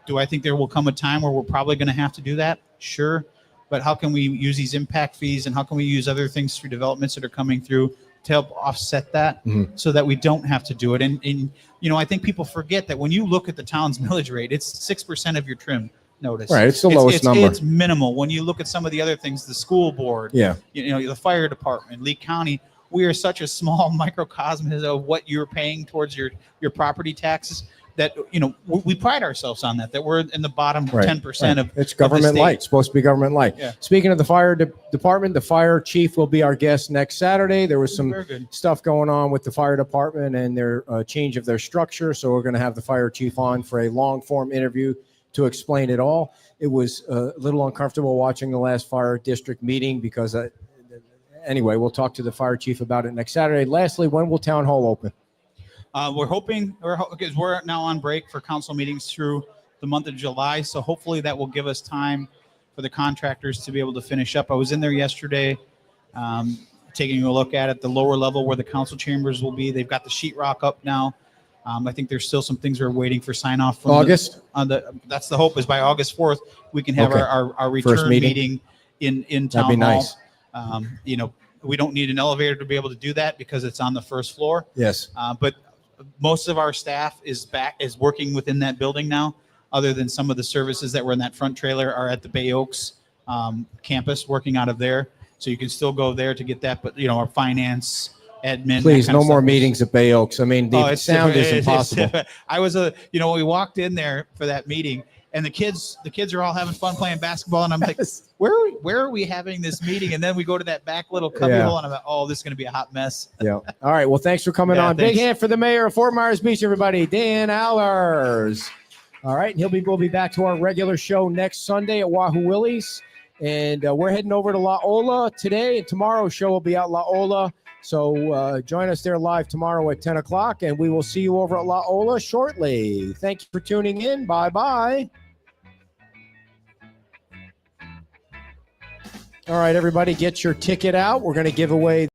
Do I think there will come a time where we're probably going to have to do that? Sure. But how can we use these impact fees, and how can we use other things through developments that are coming through to help offset that so that we don't have to do it? And I think people forget that when you look at the town's millage rate, it's 6% of your trim notice. Right, it's the lowest number. It's minimal. When you look at some of the other things, the school board, the fire department, Lee County, we are such a small microcosm of what you're paying towards your property taxes. that we pride ourselves on that we're in the bottom Right, 10% of it's government state. light. It's supposed to be government light. Yeah. Speaking of the fire department, the fire chief will be our guest next Saturday. There was some Very good. stuff going on with the fire department and their change of their structure. So we're going to have the fire chief on for a long form interview to explain it all. It was a little uncomfortable watching the last fire district meeting because anyway, we'll talk to the fire chief about it next Saturday. Lastly, when will town hall open? We're hoping, because we're now on break for council meetings through the month of July. So hopefully that will give us time for the contractors to be able to finish up. I was in there yesterday, taking a look at it, the lower level where the council chambers will be. They've got the sheetrock up now. I think there's still some things we're waiting for sign off from August. That's the hope, is by August 4th, we can have Okay. our First return meeting in town That'd be hall. nice. We don't need an elevator to be able to do that because it's on the first floor. Yes. But most of our staff is working within that building now, other than some of the services that were in that front trailer are at the Bay Oaks campus working out of there. So you can still go there to get that. But, our finance, admin. Please, that kind no of more stuff meetings at Bay Oaks. I mean, the sound is impossible. I was we walked in there for that meeting, and the kids are all having fun playing basketball, and I'm like, where are we having this meeting? And then we go to that back little cubby hole, and I'm like, oh, this is going to be a hot mess. Yeah. All right. Well, thanks for coming on. Thanks. Big hand for the mayor of Fort Myers Beach, everybody. Dan Allers. All right. And we'll be back to our regular show next Sunday at Wahoo Willie's. And we're heading over to La Ola today. And tomorrow's show will be at La Ola. So join us there live tomorrow at 10 o'clock. And we will see you over at La Ola shortly. Thank you for tuning in. Bye-bye. All right, everybody, get your ticket out. We're going to give away